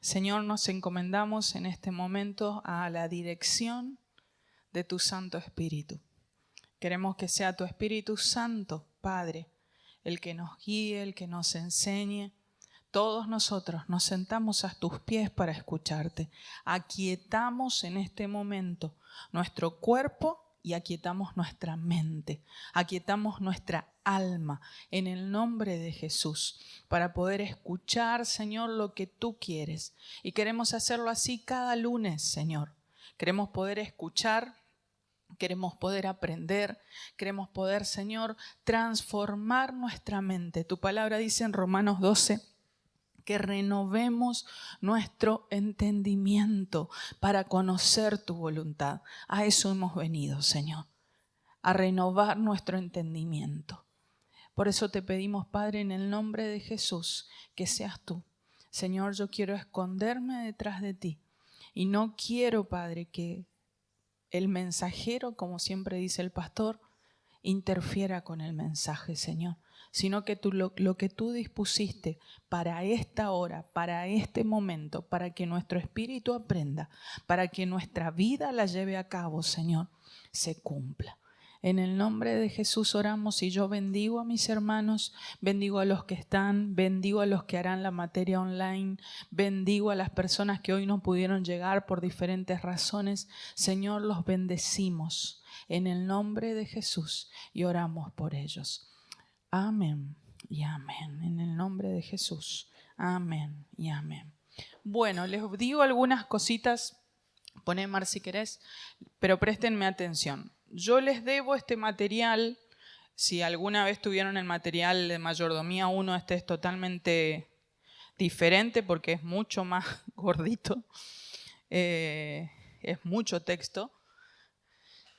Señor, nos encomendamos en este momento a la dirección de tu Santo Espíritu. Queremos que sea tu Espíritu Santo, Padre, el que nos guíe, el que nos enseñe. Todos nosotros nos sentamos a tus pies para escucharte. Aquietamos en este momento nuestro cuerpo y aquietamos nuestra mente, aquietamos nuestra alma en el nombre de Jesús para poder escuchar, Señor, lo que tú quieres. Y queremos hacerlo así cada lunes, Señor. Queremos poder escuchar, queremos poder aprender, queremos poder, Señor, transformar nuestra mente. Tu palabra dice en Romanos 12, que renovemos nuestro entendimiento para conocer tu voluntad. A eso hemos venido, Señor, a renovar nuestro entendimiento. Por eso te pedimos, Padre, en el nombre de Jesús, que seas tú. Señor, yo quiero esconderme detrás de ti y no quiero, Padre, que el mensajero, como siempre dice el pastor, interfiera con el mensaje, Señor, sino que lo que tú dispusiste para esta hora, para este momento, para que nuestro espíritu aprenda, para que nuestra vida la lleve a cabo, Señor, se cumpla. En el nombre de Jesús oramos y yo bendigo a mis hermanos, bendigo a los que están, bendigo a los que harán la materia online, bendigo a las personas que hoy no pudieron llegar por diferentes razones. Señor, los bendecimos en el nombre de Jesús y oramos por ellos. Amén y amén. En el nombre de Jesús. Amén y amén. Bueno, les digo algunas cositas. Poné, Mar, si querés, pero préstenme atención. Yo les debo este material. Si alguna vez tuvieron el material de Mayordomía 1, este es totalmente diferente porque es mucho más gordito. Es mucho texto.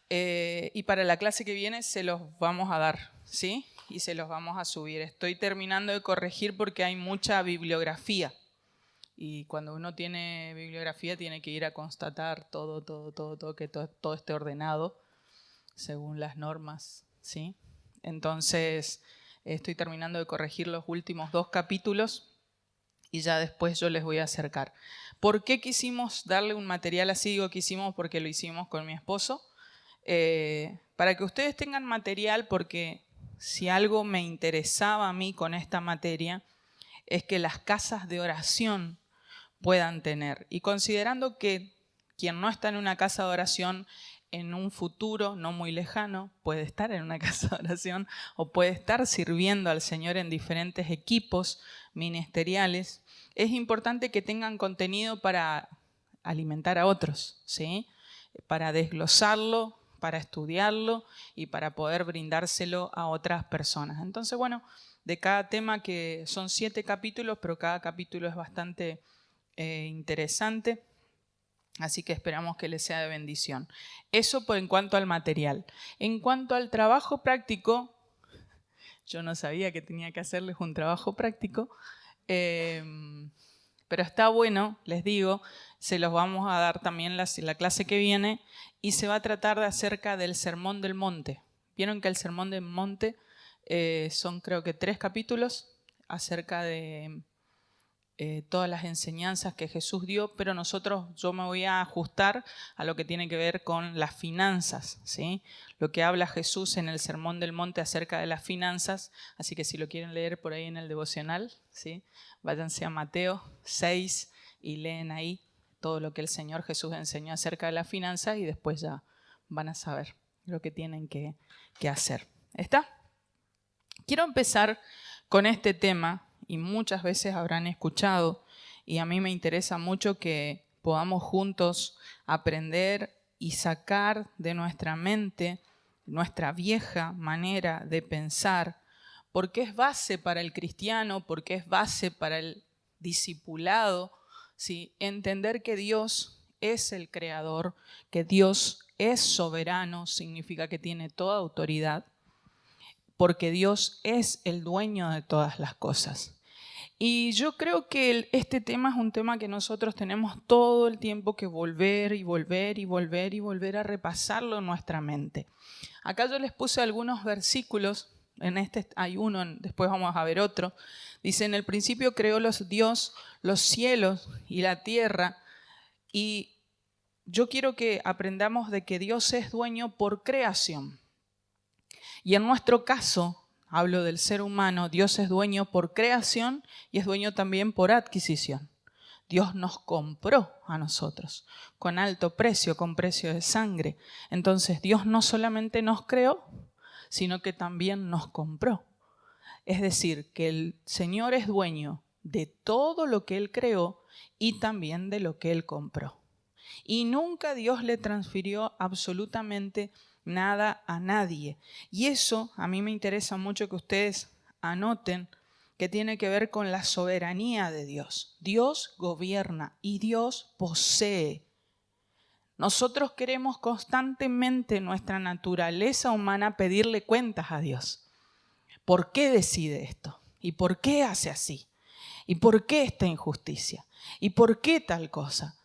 Y para la clase que viene se los vamos a dar, ¿sí? Y se los vamos a subir. Estoy terminando de corregir porque hay mucha bibliografía. Y cuando uno tiene bibliografía tiene que ir a constatar que todo esté ordenado según las normas, ¿sí? Entonces estoy terminando de corregir los últimos 2 capítulos y ya después yo les voy a acercar. ¿Por qué quisimos darle un material así? Digo quisimos porque lo hicimos con mi esposo. Para que ustedes tengan material, porque si algo me interesaba a mí con esta materia es que las casas de oración puedan tener. Y considerando que quien no está en una casa de oración en un futuro no muy lejano puede estar en una casa de oración o puede estar sirviendo al Señor en diferentes equipos ministeriales, es importante que tengan contenido para alimentar a otros, ¿sí? Para desglosarlo, para estudiarlo y para poder brindárselo a otras personas. Entonces, bueno, de cada tema, que son 7 capítulos, pero cada capítulo es bastante interesante, así que esperamos que les sea de bendición. Eso en cuanto al material. En cuanto al trabajo práctico, yo no sabía que tenía que hacerles un trabajo práctico, pero está bueno, les digo, se los vamos a dar también la clase que viene y se va a tratar acerca del Sermón del Monte. Vieron que el Sermón del Monte son creo que 3 capítulos acerca de todas las enseñanzas que Jesús dio, pero yo me voy a ajustar a lo que tiene que ver con las finanzas, ¿sí? Lo que habla Jesús en el Sermón del Monte acerca de las finanzas, así que si lo quieren leer por ahí en el devocional, ¿sí? Váyanse a Mateo 6 y leen ahí todo lo que el Señor Jesús enseñó acerca de las finanzas y después ya van a saber lo que tienen que hacer. ¿Está? Quiero empezar con este tema. Y muchas veces habrán escuchado, y a mí me interesa mucho que podamos juntos aprender y sacar de nuestra mente nuestra vieja manera de pensar, porque es base para el cristiano, porque es base para el discipulado, ¿sí? Entender que Dios es el creador, que Dios es soberano, significa que tiene toda autoridad, porque Dios es el dueño de todas las cosas. Y yo creo que este tema es un tema que nosotros tenemos todo el tiempo que volver a repasarlo en nuestra mente. Acá yo les puse algunos versículos En este hay uno, después vamos a ver otro. Dice, en el principio creó Dios los cielos y la tierra. Y yo quiero que aprendamos de que Dios es dueño por creación. Y en nuestro caso, hablo del ser humano, Dios es dueño por creación y es dueño también por adquisición. Dios nos compró a nosotros con alto precio, con precio de sangre. Entonces Dios no solamente nos creó, sino que también nos compró. Es decir, que el Señor es dueño de todo lo que Él creó y también de lo que Él compró. Y nunca Dios le transfirió absolutamente nada a nadie. Y eso a mí me interesa mucho que ustedes anoten, que tiene que ver con la soberanía de Dios. Dios gobierna y Dios posee. Nosotros queremos constantemente en nuestra naturaleza humana pedirle cuentas a Dios. ¿Por qué decide esto? ¿Y por qué hace así? ¿Y por qué esta injusticia? ¿Y por qué tal cosa?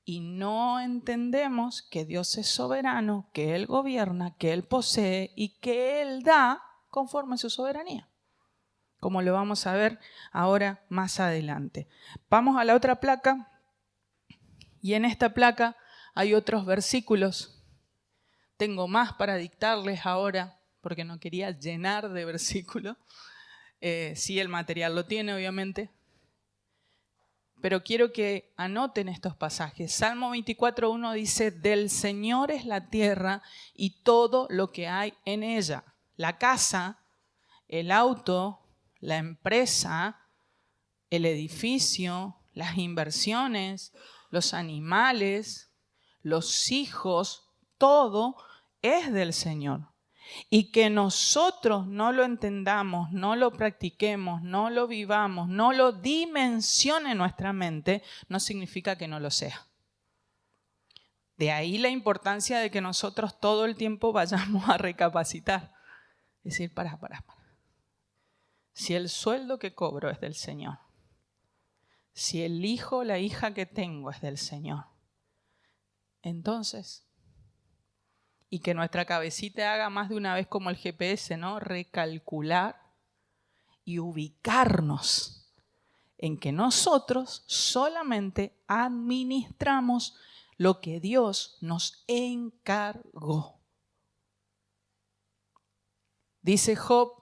Y no entendemos que Dios es soberano, que Él gobierna, que Él posee y que Él da conforme a su soberanía, como lo vamos a ver ahora más adelante. Vamos a la otra placa y en esta placa hay otros versículos. Tengo más para dictarles ahora porque no quería llenar de versículos. Sí, el material lo tiene, obviamente. Pero quiero que anoten estos pasajes. Salmo 24:1 dice, del Señor es la tierra y todo lo que hay en ella. La casa, el auto, la empresa, el edificio, las inversiones, los animales, los hijos, todo es del Señor. Y que nosotros no lo entendamos, no lo practiquemos, no lo vivamos, no lo dimensione nuestra mente, no significa que no lo sea. De ahí la importancia de que nosotros todo el tiempo vayamos a recapacitar. Es decir, para. Si el sueldo que cobro es del Señor, si el hijo o la hija que tengo es del Señor, entonces, y que nuestra cabecita haga más de una vez como el GPS, ¿no? Recalcular y ubicarnos en que nosotros solamente administramos lo que Dios nos encargó. Dice Job,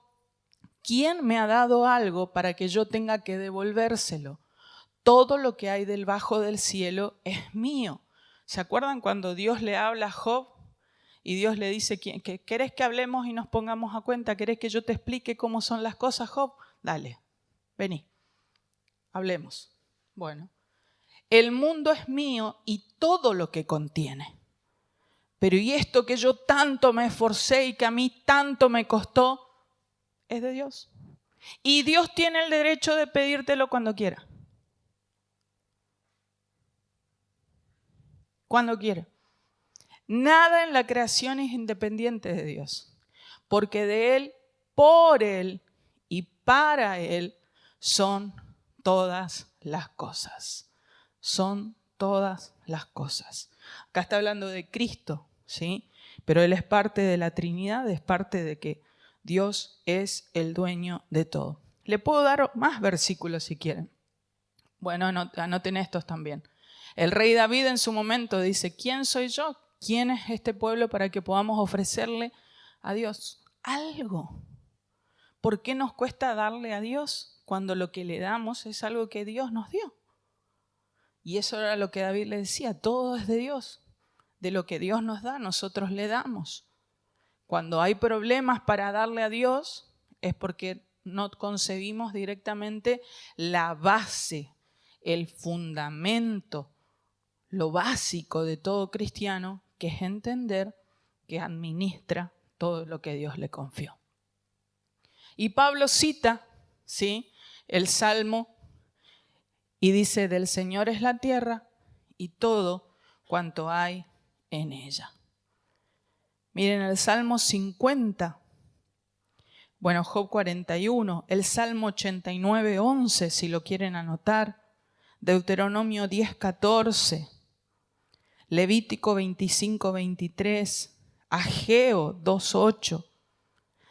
¿quién me ha dado algo para que yo tenga que devolvérselo? Todo lo que hay debajo del cielo es mío. ¿Se acuerdan cuando Dios le habla a Job? Y Dios le dice, ¿querés que hablemos y nos pongamos a cuenta? ¿Querés que yo te explique cómo son las cosas, Job? Dale, vení, hablemos. Bueno, el mundo es mío y todo lo que contiene. Pero ¿y esto que yo tanto me esforcé y que a mí tanto me costó? Es de Dios. Y Dios tiene el derecho de pedírtelo cuando quiera. Cuando quiera. Nada en la creación es independiente de Dios, porque de Él, por Él y para Él son todas las cosas. Son todas las cosas. Acá está hablando de Cristo, ¿sí? Pero Él es parte de la Trinidad, es parte de que Dios es el dueño de todo. Le puedo dar más versículos si quieren. Bueno, anoten estos también. El rey David en su momento dice, ¿quién soy yo? ¿Quién es este pueblo para que podamos ofrecerle a Dios algo? ¿Por qué nos cuesta darle a Dios cuando lo que le damos es algo que Dios nos dio? Y eso era lo que David le decía, todo es de Dios. De lo que Dios nos da, nosotros le damos. Cuando hay problemas para darle a Dios, es porque no concebimos directamente la base, el fundamento, lo básico de todo cristiano, que es entender que administra todo lo que Dios le confió. Y Pablo cita, ¿sí?, el Salmo y dice, del Señor es la tierra y todo cuanto hay en ella. Miren el Salmo 50, bueno, Job 41, el Salmo 89, 11, si lo quieren anotar, Deuteronomio 10, 14, Levítico 25, 23, Ageo 2, 8,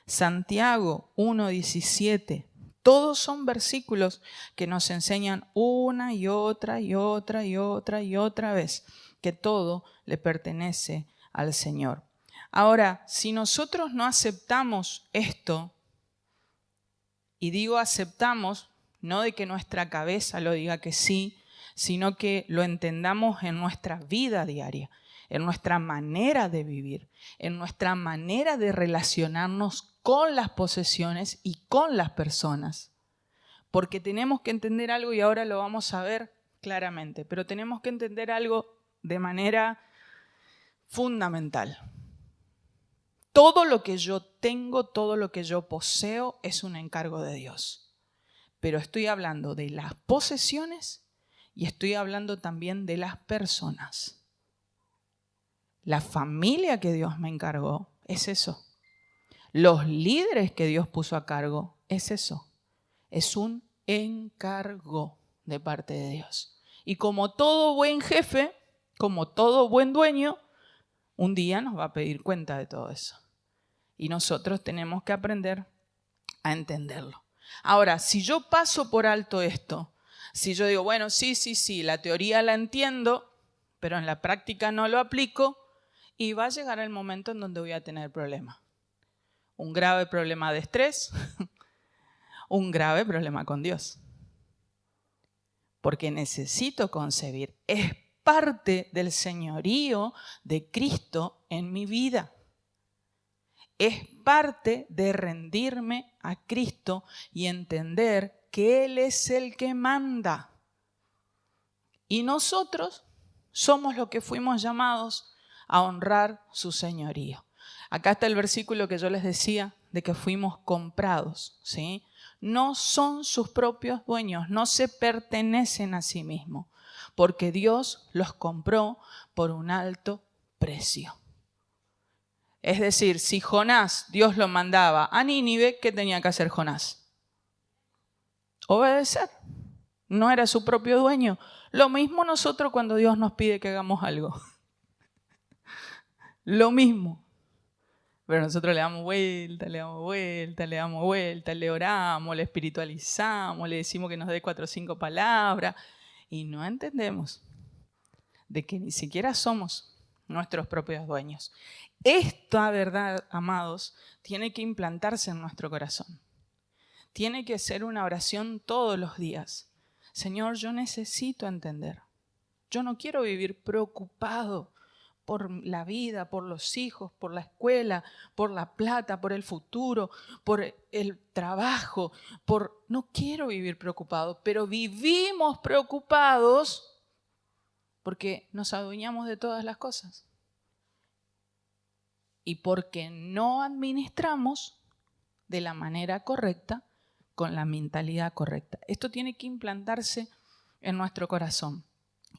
Santiago 1:17. Todos son versículos que nos enseñan una y otra y otra y otra y otra vez que todo le pertenece al Señor. Ahora, si nosotros no aceptamos esto, y digo aceptamos, no de que nuestra cabeza lo diga que sí, sino que lo entendamos en nuestra vida diaria, en nuestra manera de vivir, en nuestra manera de relacionarnos con las posesiones y con las personas. Porque tenemos que entender algo y ahora lo vamos a ver claramente, pero tenemos que entender algo de manera fundamental. Todo lo que yo tengo, todo lo que yo poseo es un encargo de Dios. Pero estoy hablando de las posesiones y estoy hablando también de las personas. La familia que Dios me encargó es eso. Los líderes que Dios puso a cargo es eso. Es un encargo de parte de Dios. Y como todo buen jefe, como todo buen dueño, un día nos va a pedir cuenta de todo eso. Y nosotros tenemos que aprender a entenderlo. Ahora, si yo paso por alto esto, si yo digo, bueno, sí, la teoría la entiendo, pero en la práctica no lo aplico, y va a llegar el momento en donde voy a tener problemas. Un grave problema de estrés, un grave problema con Dios. Porque necesito concebir, es parte del señorío de Cristo en mi vida. Es parte de rendirme a Cristo y entender que Él es el que manda. Y nosotros somos los que fuimos llamados a honrar su señorío. Acá está el versículo que yo les decía de que fuimos comprados, ¿sí? No son sus propios dueños, no se pertenecen a sí mismos, porque Dios los compró por un alto precio. Es decir, si Jonás, Dios lo mandaba a Nínive, ¿qué tenía que hacer Jonás? Obedecer. No era su propio dueño. Lo mismo nosotros cuando Dios nos pide que hagamos algo. Lo mismo. Pero nosotros le damos vuelta, le oramos, le espiritualizamos, le decimos que nos dé 4 o 5 palabras y no entendemos de que ni siquiera somos nuestros propios dueños. Esta verdad, amados, tiene que implantarse en nuestro corazón. Tiene que ser una oración todos los días. Señor, yo necesito entender. Yo no quiero vivir preocupado por la vida, por los hijos, por la escuela, por la plata, por el futuro, por el trabajo. No quiero vivir preocupado, pero vivimos preocupados porque nos adueñamos de todas las cosas. Y porque no administramos de la manera correcta, con la mentalidad correcta. Esto tiene que implantarse en nuestro corazón.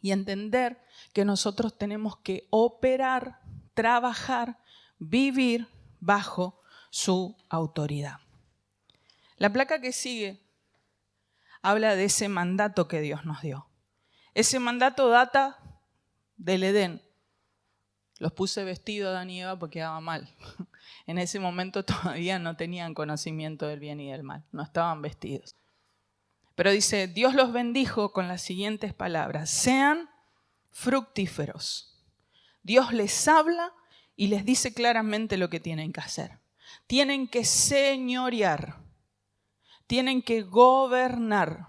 Y entender que nosotros tenemos que operar, trabajar, vivir bajo su autoridad. La placa que sigue habla de ese mandato que Dios nos dio. Ese mandato data del Edén. Los puse vestidos a Adán y Eva porque quedaba mal. En ese momento todavía no tenían conocimiento del bien y del mal, no estaban vestidos. Pero dice, Dios los bendijo con las siguientes palabras: sean fructíferos. Dios les habla y les dice claramente lo que tienen que hacer. Tienen que señorear, tienen que gobernar,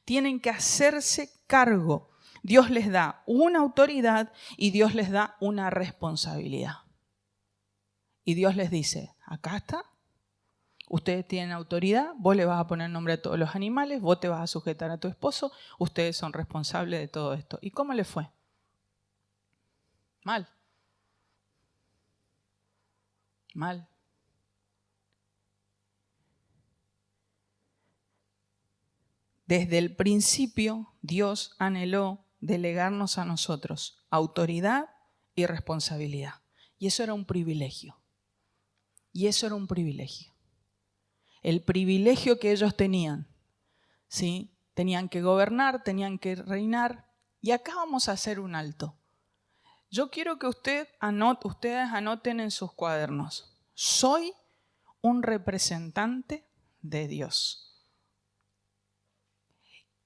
tienen que hacerse cargo. Dios les da una autoridad y Dios les da una responsabilidad. Y Dios les dice, acá está. Ustedes tienen autoridad, vos le vas a poner nombre a todos los animales, vos te vas a sujetar a tu esposo, ustedes son responsables de todo esto. ¿Y cómo le fue? Mal. Mal. Desde el principio, Dios anheló delegarnos a nosotros autoridad y responsabilidad. Y eso era un privilegio. Y eso era un privilegio. El privilegio que ellos tenían, ¿sí? Tenían que gobernar, tenían que reinar. Y acá vamos a hacer un alto. Yo quiero que ustedes anoten en sus cuadernos. Soy un representante de Dios.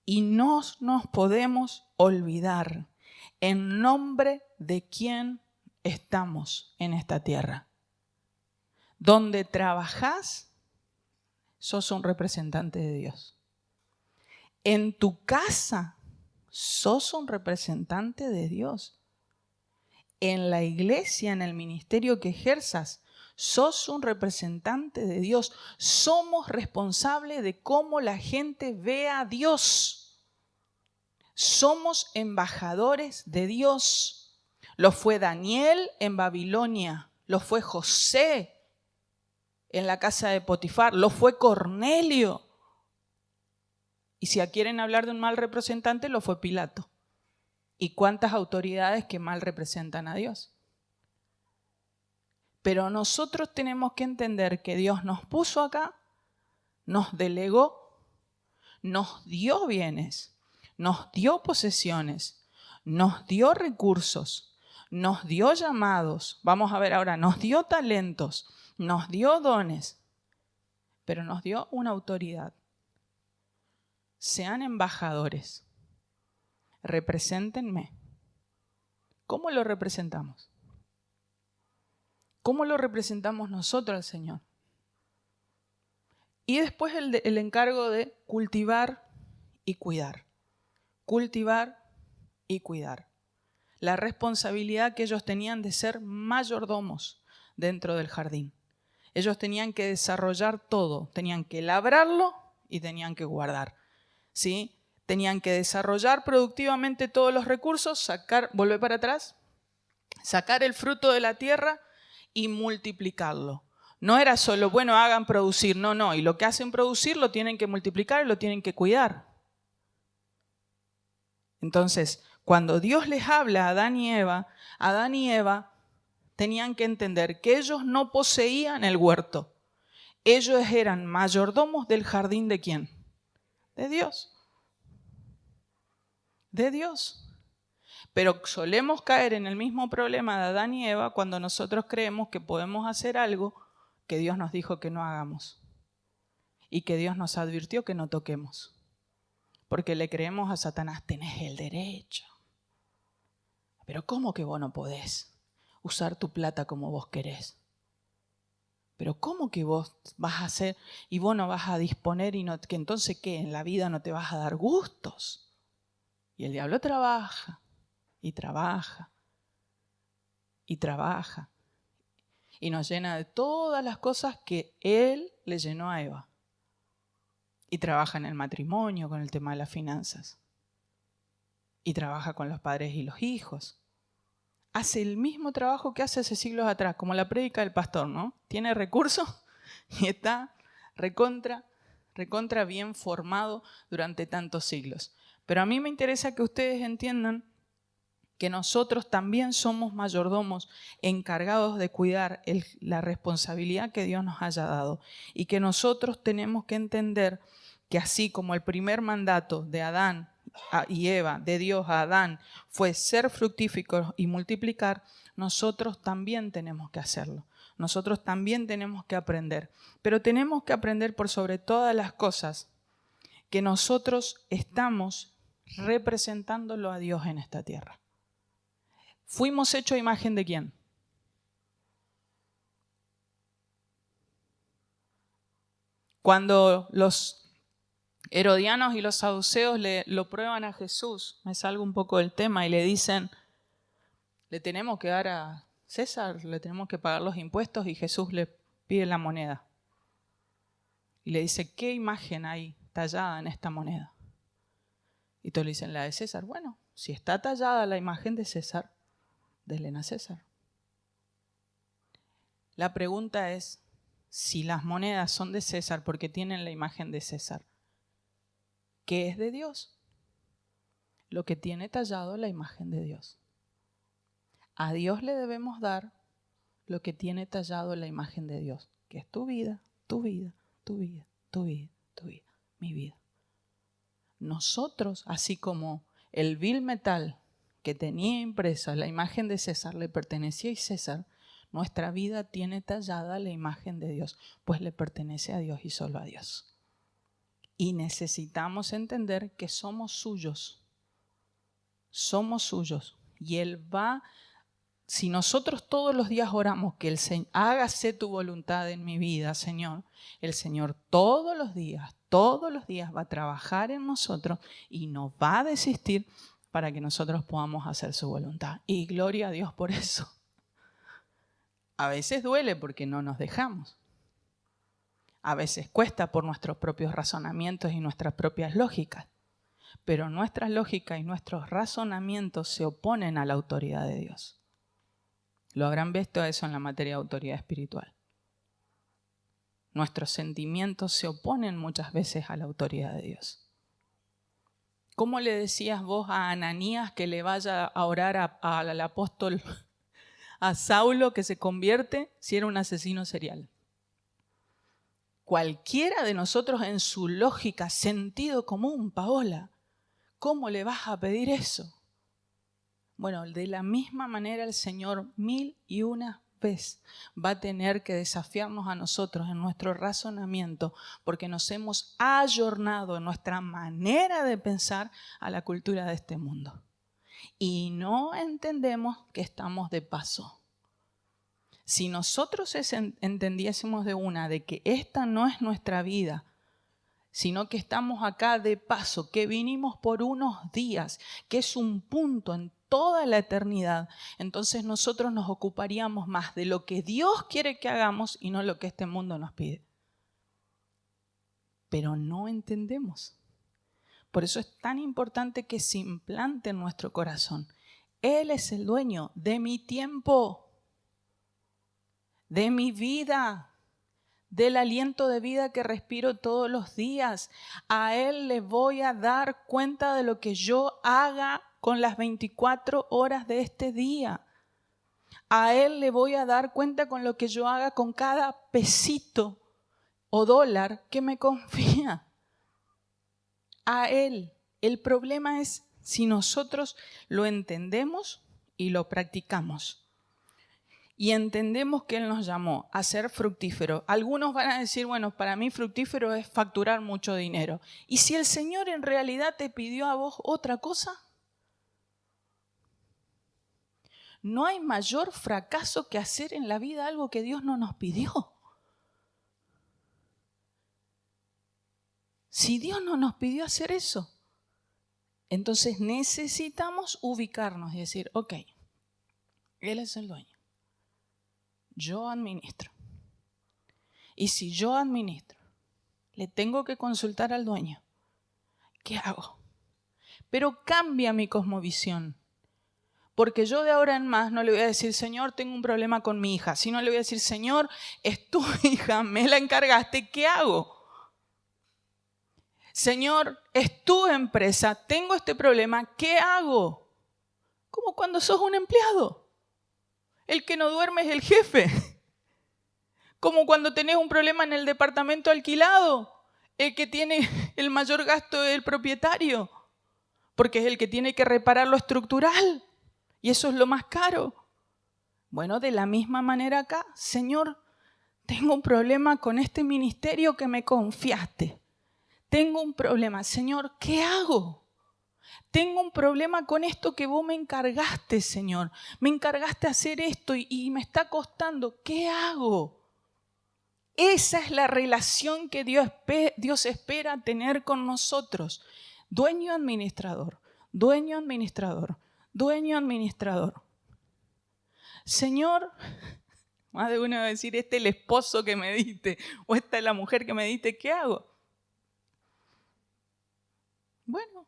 Y no nos podemos olvidar en nombre de quién estamos en esta tierra. Donde trabajás, sos un representante de Dios. En tu casa, sos un representante de Dios. En la iglesia, en el ministerio que ejerzas, sos un representante de Dios. Somos responsables de cómo la gente ve a Dios. Somos embajadores de Dios. Lo fue Daniel en Babilonia. Lo fue José en la casa de Potifar. Lo fue Cornelio. Y si quieren hablar de un mal representante, lo fue Pilato. ¿Y cuántas autoridades que mal representan a Dios? Pero nosotros tenemos que entender que Dios nos puso acá, nos delegó, nos dio bienes, nos dio posesiones, nos dio recursos, nos dio llamados, vamos a ver ahora, nos dio talentos, nos dio dones, pero nos dio una autoridad. Sean embajadores, represéntenme. ¿Cómo lo representamos? ¿Cómo lo representamos nosotros al Señor? Y después el encargo de cultivar y cuidar. Cultivar y cuidar. La responsabilidad que ellos tenían de ser mayordomos dentro del jardín. Ellos tenían que desarrollar todo. Tenían que labrarlo y tenían que guardar. ¿Sí? Tenían que desarrollar productivamente todos los recursos, volver para atrás, sacar el fruto de la tierra y multiplicarlo. No era solo, bueno, hagan producir, no. Y lo que hacen producir lo tienen que multiplicar y lo tienen que cuidar. Entonces, cuando Dios les habla a Adán y Eva tenían que entender que ellos no poseían el huerto. Ellos eran mayordomos del jardín ¿de quién? De Dios. De Dios. Pero solemos caer en el mismo problema de Adán y Eva cuando nosotros creemos que podemos hacer algo que Dios nos dijo que no hagamos y que Dios nos advirtió que no toquemos. Porque le creemos a Satanás, tenés el derecho. Pero ¿cómo que vos no podés usar tu plata como vos querés? Pero ¿cómo que vos vas a hacer y vos no vas a disponer y no, que entonces qué, en la vida no te vas a dar gustos? Y el diablo trabaja y trabaja y trabaja y nos llena de todas las cosas que él le llenó a Eva. Y trabaja en el matrimonio con el tema de las finanzas. Y trabaja con los padres y los hijos. Hace el mismo trabajo que hace hace siglos atrás, como la prédica del pastor, ¿no? Tiene recursos y está recontra bien formado durante tantos siglos. Pero a mí me interesa que ustedes entiendan que nosotros también somos mayordomos encargados de cuidar la responsabilidad que Dios nos haya dado. Y que nosotros tenemos que entender que así como el primer mandato de Adán y Eva, de Dios a Adán, fue ser fructíferos y multiplicar, nosotros también tenemos que hacerlo. Nosotros también tenemos que aprender. Pero tenemos que aprender por sobre todas las cosas que nosotros estamos representándolo a Dios en esta tierra. ¿Fuimos hechos a imagen de quién? Cuando los herodianos y los saduceos lo prueban a Jesús, me salgo un poco del tema, y le dicen, le tenemos que dar a César, le tenemos que pagar los impuestos, y Jesús le pide la moneda. Y le dice, ¿qué imagen hay tallada en esta moneda? Y todos le dicen, la de César. Bueno, si está tallada la imagen de César, denle a César. La pregunta es, si las monedas son de César porque tienen la imagen de César, ¿qué es de Dios? Lo que tiene tallado la imagen de Dios. A Dios le debemos dar lo que tiene tallado la imagen de Dios, que es tu vida, tu vida, tu vida, tu vida, tu vida, mi vida. Nosotros, así como el vil metal que tenía impresa la imagen de César le pertenecía a César, Nuestra vida tiene tallada la imagen de Dios, pues le pertenece a Dios y solo a Dios. Y necesitamos entender que somos suyos. Somos suyos. Y Él va, si nosotros todos los días oramos que el Señor, hágase tu voluntad en mi vida, Señor, el Señor todos los días va a trabajar en nosotros y no va a desistir para que nosotros podamos hacer su voluntad. Y gloria a Dios por eso. A veces duele porque no nos dejamos. A veces cuesta por nuestros propios razonamientos y nuestras propias lógicas. Pero nuestra lógica y nuestros razonamientos se oponen a la autoridad de Dios. Lo habrán visto eso en la materia de autoridad espiritual. Nuestros sentimientos se oponen muchas veces a la autoridad de Dios. ¿Cómo le decías vos a Ananías que le vaya a orar al apóstol, a Saulo, que se convierte si era un asesino serial? Cualquiera de nosotros en su lógica, sentido común, Paola, ¿cómo le vas a pedir eso? Bueno, de la misma manera el Señor 1001 veces va a tener que desafiarnos a nosotros en nuestro razonamiento porque nos hemos ayornado en nuestra manera de pensar a la cultura de este mundo. Y no entendemos que estamos de paso. Si nosotros entendiésemos de que esta no es nuestra vida, sino que estamos acá de paso, que vinimos por unos días, que es un punto en toda la eternidad, entonces nosotros nos ocuparíamos más de lo que Dios quiere que hagamos y no lo que este mundo nos pide. Pero no entendemos. Por eso es tan importante que se implante en nuestro corazón. Él es el dueño de mi tiempo, de mi vida, del aliento de vida que respiro todos los días. A Él le voy a dar cuenta de lo que yo haga con las 24 horas de este día. A Él le voy a dar cuenta con lo que yo haga con cada pesito o dólar que me confía. A Él. El problema es si nosotros lo entendemos y lo practicamos. Y entendemos que Él nos llamó a ser fructífero. Algunos van a decir, bueno, para mí fructífero es facturar mucho dinero. ¿Y si el Señor en realidad te pidió a vos otra cosa? No hay mayor fracaso que hacer en la vida algo que Dios no nos pidió. Si Dios no nos pidió hacer eso, entonces necesitamos ubicarnos y decir, ok, Él es el dueño. Yo administro. Y si yo administro, le tengo que consultar al dueño. ¿Qué hago? Pero cambia mi cosmovisión. Porque yo de ahora en más no le voy a decir, Señor, tengo un problema con mi hija. Sino le voy a decir, Señor, es tu hija, me la encargaste, ¿qué hago? Señor, es tu empresa, tengo este problema, ¿qué hago? Como cuando sos un empleado. El que no duerme es el jefe. Como cuando tenés un problema en el departamento alquilado. El que tiene el mayor gasto es el propietario. Porque es el que tiene que reparar lo estructural. Y eso es lo más caro. Bueno, de la misma manera acá, Señor, tengo un problema con este ministerio que me confiaste. Tengo un problema. Señor, ¿qué hago? Tengo un problema con esto que vos me encargaste, Señor. Me encargaste hacer esto y me está costando. ¿Qué hago? Esa es la relación que Dios espera tener con nosotros. Dueño administrador, dueño administrador, dueño administrador. Señor, más de uno va a decir, este es el esposo que me diste o esta es la mujer que me diste, ¿qué hago? Bueno,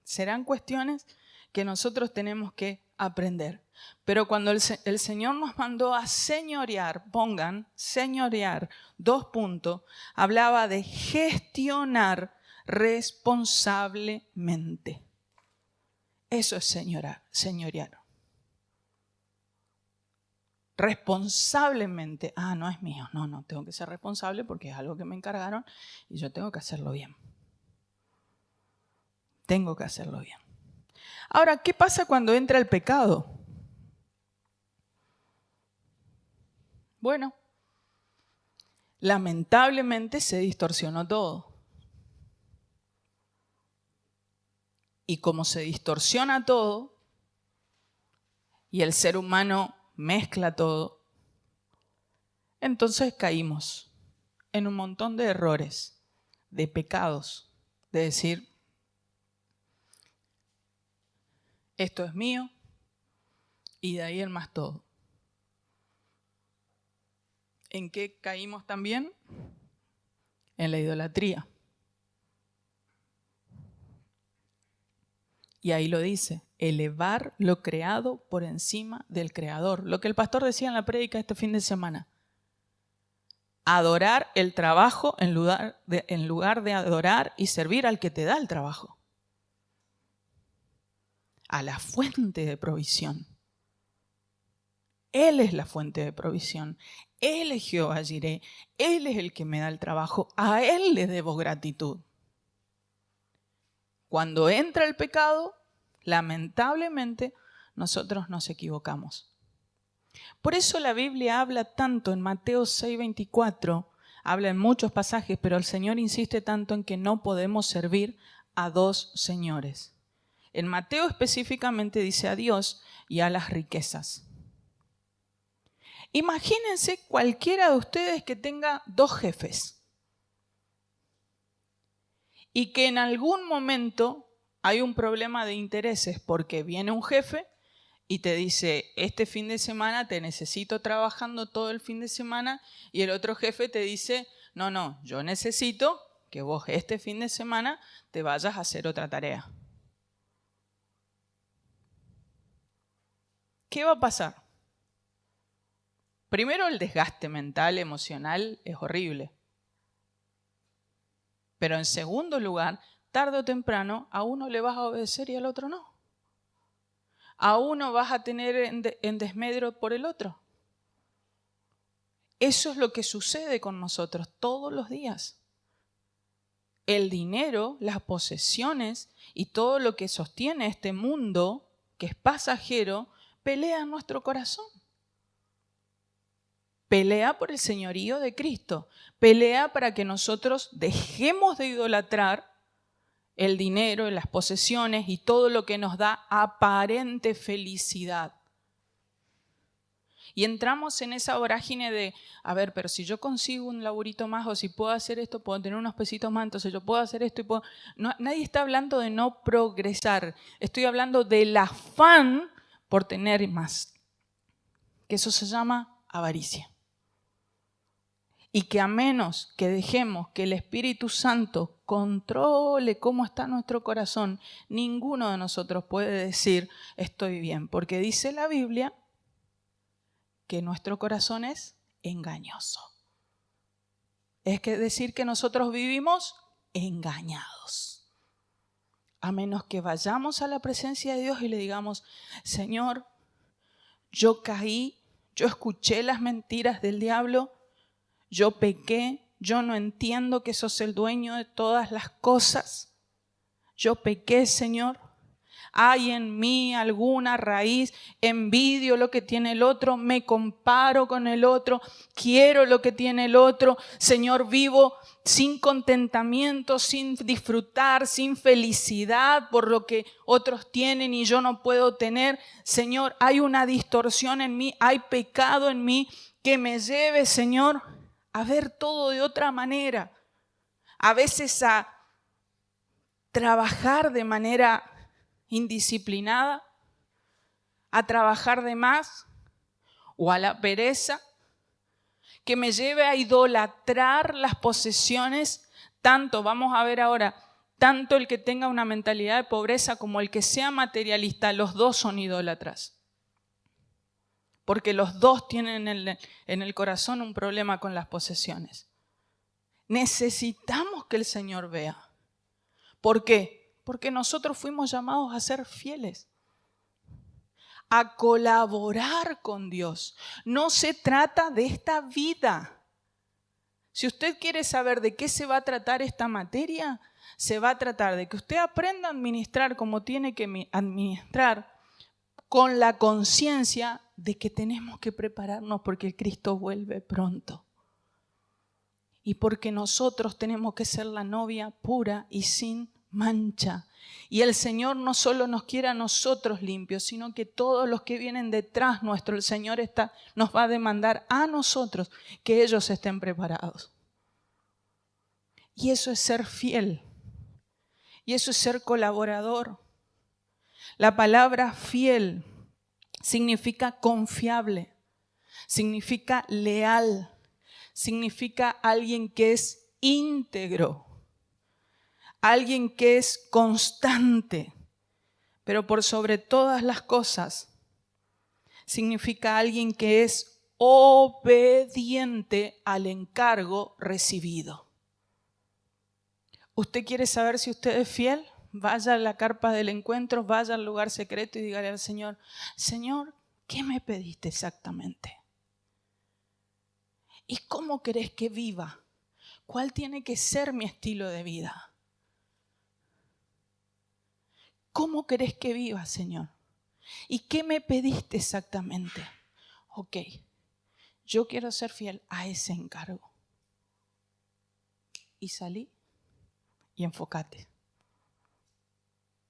serán cuestiones que nosotros tenemos que aprender. Pero cuando el Señor nos mandó a señorear, pongan, señorear, 2 puntos, hablaba de gestionar responsablemente. Eso es señorear. Responsablemente. Ah, no es mío. No, tengo que ser responsable porque es algo que me encargaron y yo tengo que hacerlo bien. Tengo que hacerlo bien. Ahora, ¿qué pasa cuando entra el pecado? Bueno, lamentablemente se distorsionó todo. Y como se distorsiona todo, y el ser humano mezcla todo, entonces caímos en un montón de errores, de pecados, de decir, esto es mío, y de ahí el más todo. ¿En qué caímos también? En la idolatría. Y ahí lo dice, elevar lo creado por encima del creador. Lo que el pastor decía en la prédica este fin de semana. Adorar el trabajo en lugar de adorar y servir al que te da el trabajo. A la fuente de provisión. Él es la fuente de provisión. Él es Jehová Jireh. Él es el que me da el trabajo. A Él le debo gratitud. Cuando entra el pecado, lamentablemente, nosotros nos equivocamos. Por eso la Biblia habla tanto en Mateo 6:24, habla en muchos pasajes, pero el Señor insiste tanto en que no podemos servir a dos señores. En Mateo específicamente dice a Dios y a las riquezas. Imagínense cualquiera de ustedes que tenga dos jefes y que en algún momento hay un problema de intereses porque viene un jefe y te dice, este fin de semana te necesito trabajando todo el fin de semana, y el otro jefe te dice, no, yo necesito que vos este fin de semana te vayas a hacer otra tarea. ¿Qué va a pasar? Primero, el desgaste mental, emocional es horrible. Pero en segundo lugar, tarde o temprano, a uno le vas a obedecer y al otro no. A uno vas a tener en desmedro por el otro. Eso es lo que sucede con nosotros todos los días. El dinero, las posesiones y todo lo que sostiene este mundo, que es pasajero, pelea en nuestro corazón. Pelea por el señorío de Cristo. Pelea para que nosotros dejemos de idolatrar el dinero, las posesiones y todo lo que nos da aparente felicidad. Y entramos en esa vorágine de, a ver, pero si yo consigo un laburito más o si puedo hacer esto, puedo tener unos pesitos más, entonces yo puedo hacer esto y puedo... No, nadie está hablando de no progresar. Estoy hablando del afán por tener más. Que eso se llama avaricia. Y que a menos que dejemos que el Espíritu Santo controle cómo está nuestro corazón, ninguno de nosotros puede decir estoy bien. Porque dice la Biblia que nuestro corazón es engañoso. Es decir que nosotros vivimos engañados. A menos que vayamos a la presencia de Dios y le digamos, Señor, yo caí, yo escuché las mentiras del diablo, yo pequé, yo no entiendo que sos el dueño de todas las cosas. Yo pequé, Señor. Hay en mí alguna raíz, envidio lo que tiene el otro, me comparo con el otro, quiero lo que tiene el otro. Señor, vivo sin contentamiento, sin disfrutar, sin felicidad por lo que otros tienen y yo no puedo tener. Señor, hay una distorsión en mí, hay pecado en mí que me lleve, Señor, a ver todo de otra manera, a veces a trabajar de manera indisciplinada, a trabajar de más o a la pereza, que me lleve a idolatrar las posesiones, tanto, vamos a ver ahora, tanto el que tenga una mentalidad de pobreza como el que sea materialista, los dos son idólatras. Porque los dos tienen en el corazón un problema con las posesiones. Necesitamos que el Señor vea. ¿Por qué? Porque nosotros fuimos llamados a ser fieles, a colaborar con Dios. No se trata de esta vida. Si usted quiere saber de qué se va a tratar esta materia, se va a tratar de que usted aprenda a administrar como tiene que administrar, con la conciencia de que tenemos que prepararnos porque el Cristo vuelve pronto. Y porque nosotros tenemos que ser la novia pura y sin mancha. Y el Señor no solo nos quiere a nosotros limpios, sino que todos los que vienen detrás nuestro, el Señor nos va a demandar a nosotros que ellos estén preparados. Y eso es ser fiel. Y eso es ser colaborador. La palabra fiel significa confiable, significa leal, significa alguien que es íntegro, alguien que es constante, pero por sobre todas las cosas, significa alguien que es obediente al encargo recibido. ¿Usted quiere saber si usted es fiel? Vaya a la carpa del encuentro, vaya al lugar secreto y dígale al Señor, Señor, ¿qué me pediste exactamente? ¿Y cómo querés que viva? ¿Cuál tiene que ser mi estilo de vida? ¿Cómo querés que viva, Señor? ¿Y qué me pediste exactamente? Ok, yo quiero ser fiel a ese encargo. Y salí y enfócate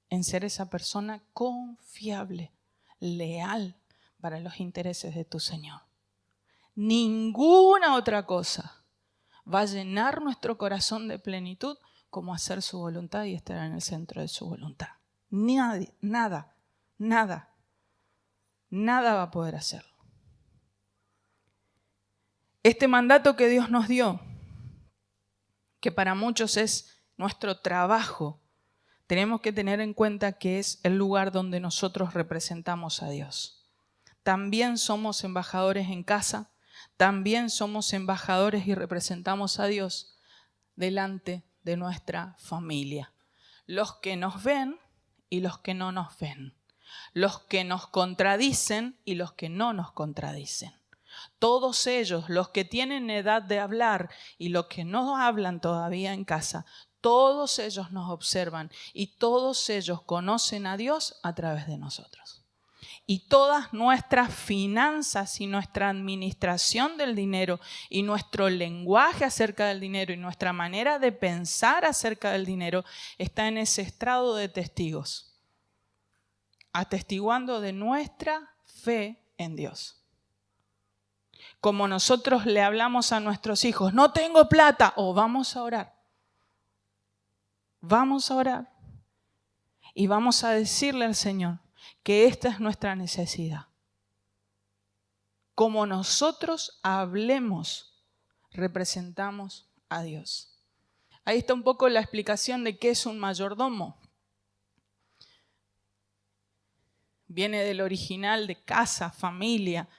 en ser esa persona confiable, leal para los intereses de tu Señor. Ninguna otra cosa va a llenar nuestro corazón de plenitud como hacer su voluntad y estar en el centro de su voluntad. Nada va a poder hacerlo. Este mandato que Dios nos dio, que para muchos es nuestro trabajo, tenemos que tener en cuenta que es el lugar donde nosotros representamos a Dios. También somos embajadores en casa, también somos embajadores y representamos a Dios delante de nuestra familia. Los que nos ven y los que no nos ven. Los que nos contradicen y los que no nos contradicen. Todos ellos, los que tienen edad de hablar y los que no hablan todavía en casa, todos ellos nos observan y todos ellos conocen a Dios a través de nosotros. Y todas nuestras finanzas y nuestra administración del dinero y nuestro lenguaje acerca del dinero y nuestra manera de pensar acerca del dinero está en ese estrado de testigos, atestiguando de nuestra fe en Dios. Como nosotros le hablamos a nuestros hijos, no tengo plata, o vamos a orar. Vamos a orar y vamos a decirle al Señor que esta es nuestra necesidad. Como nosotros hablemos, representamos a Dios. Ahí está un poco la explicación de qué es un mayordomo. Viene del original de casa, familia,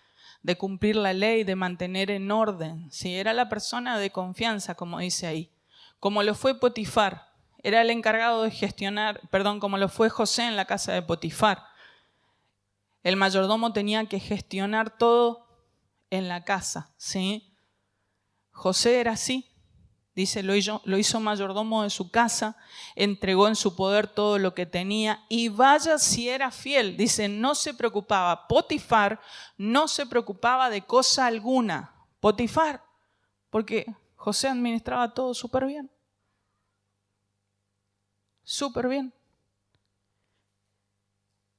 de cumplir la ley, de mantener en orden. Sí, era la persona de confianza, como dice ahí. Como lo fue Potifar. Era el encargado de gestionar, como lo fue José en la casa de Potifar. El mayordomo tenía que gestionar todo en la casa, ¿sí? José era así, dice, lo hizo mayordomo de su casa, entregó en su poder todo lo que tenía y vaya si era fiel, dice, no se preocupaba. Potifar no se preocupaba de cosa alguna. Potifar, porque José administraba todo súper bien. Súper bien.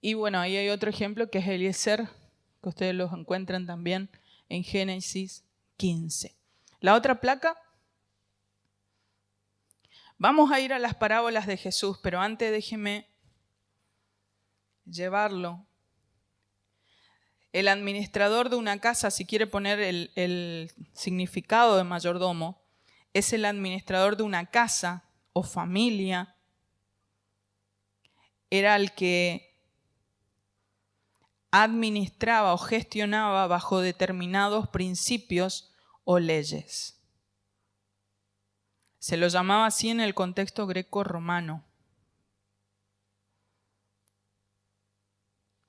Y bueno, ahí hay otro ejemplo que es Eliezer, que ustedes los encuentran también en Génesis 15. La otra placa. Vamos a ir a las parábolas de Jesús, pero antes déjeme llevarlo. El administrador de una casa, si quiere poner el significado de mayordomo, es el administrador de una casa o familia. Era el que administraba o gestionaba bajo determinados principios o leyes. Se lo llamaba así en el contexto greco-romano.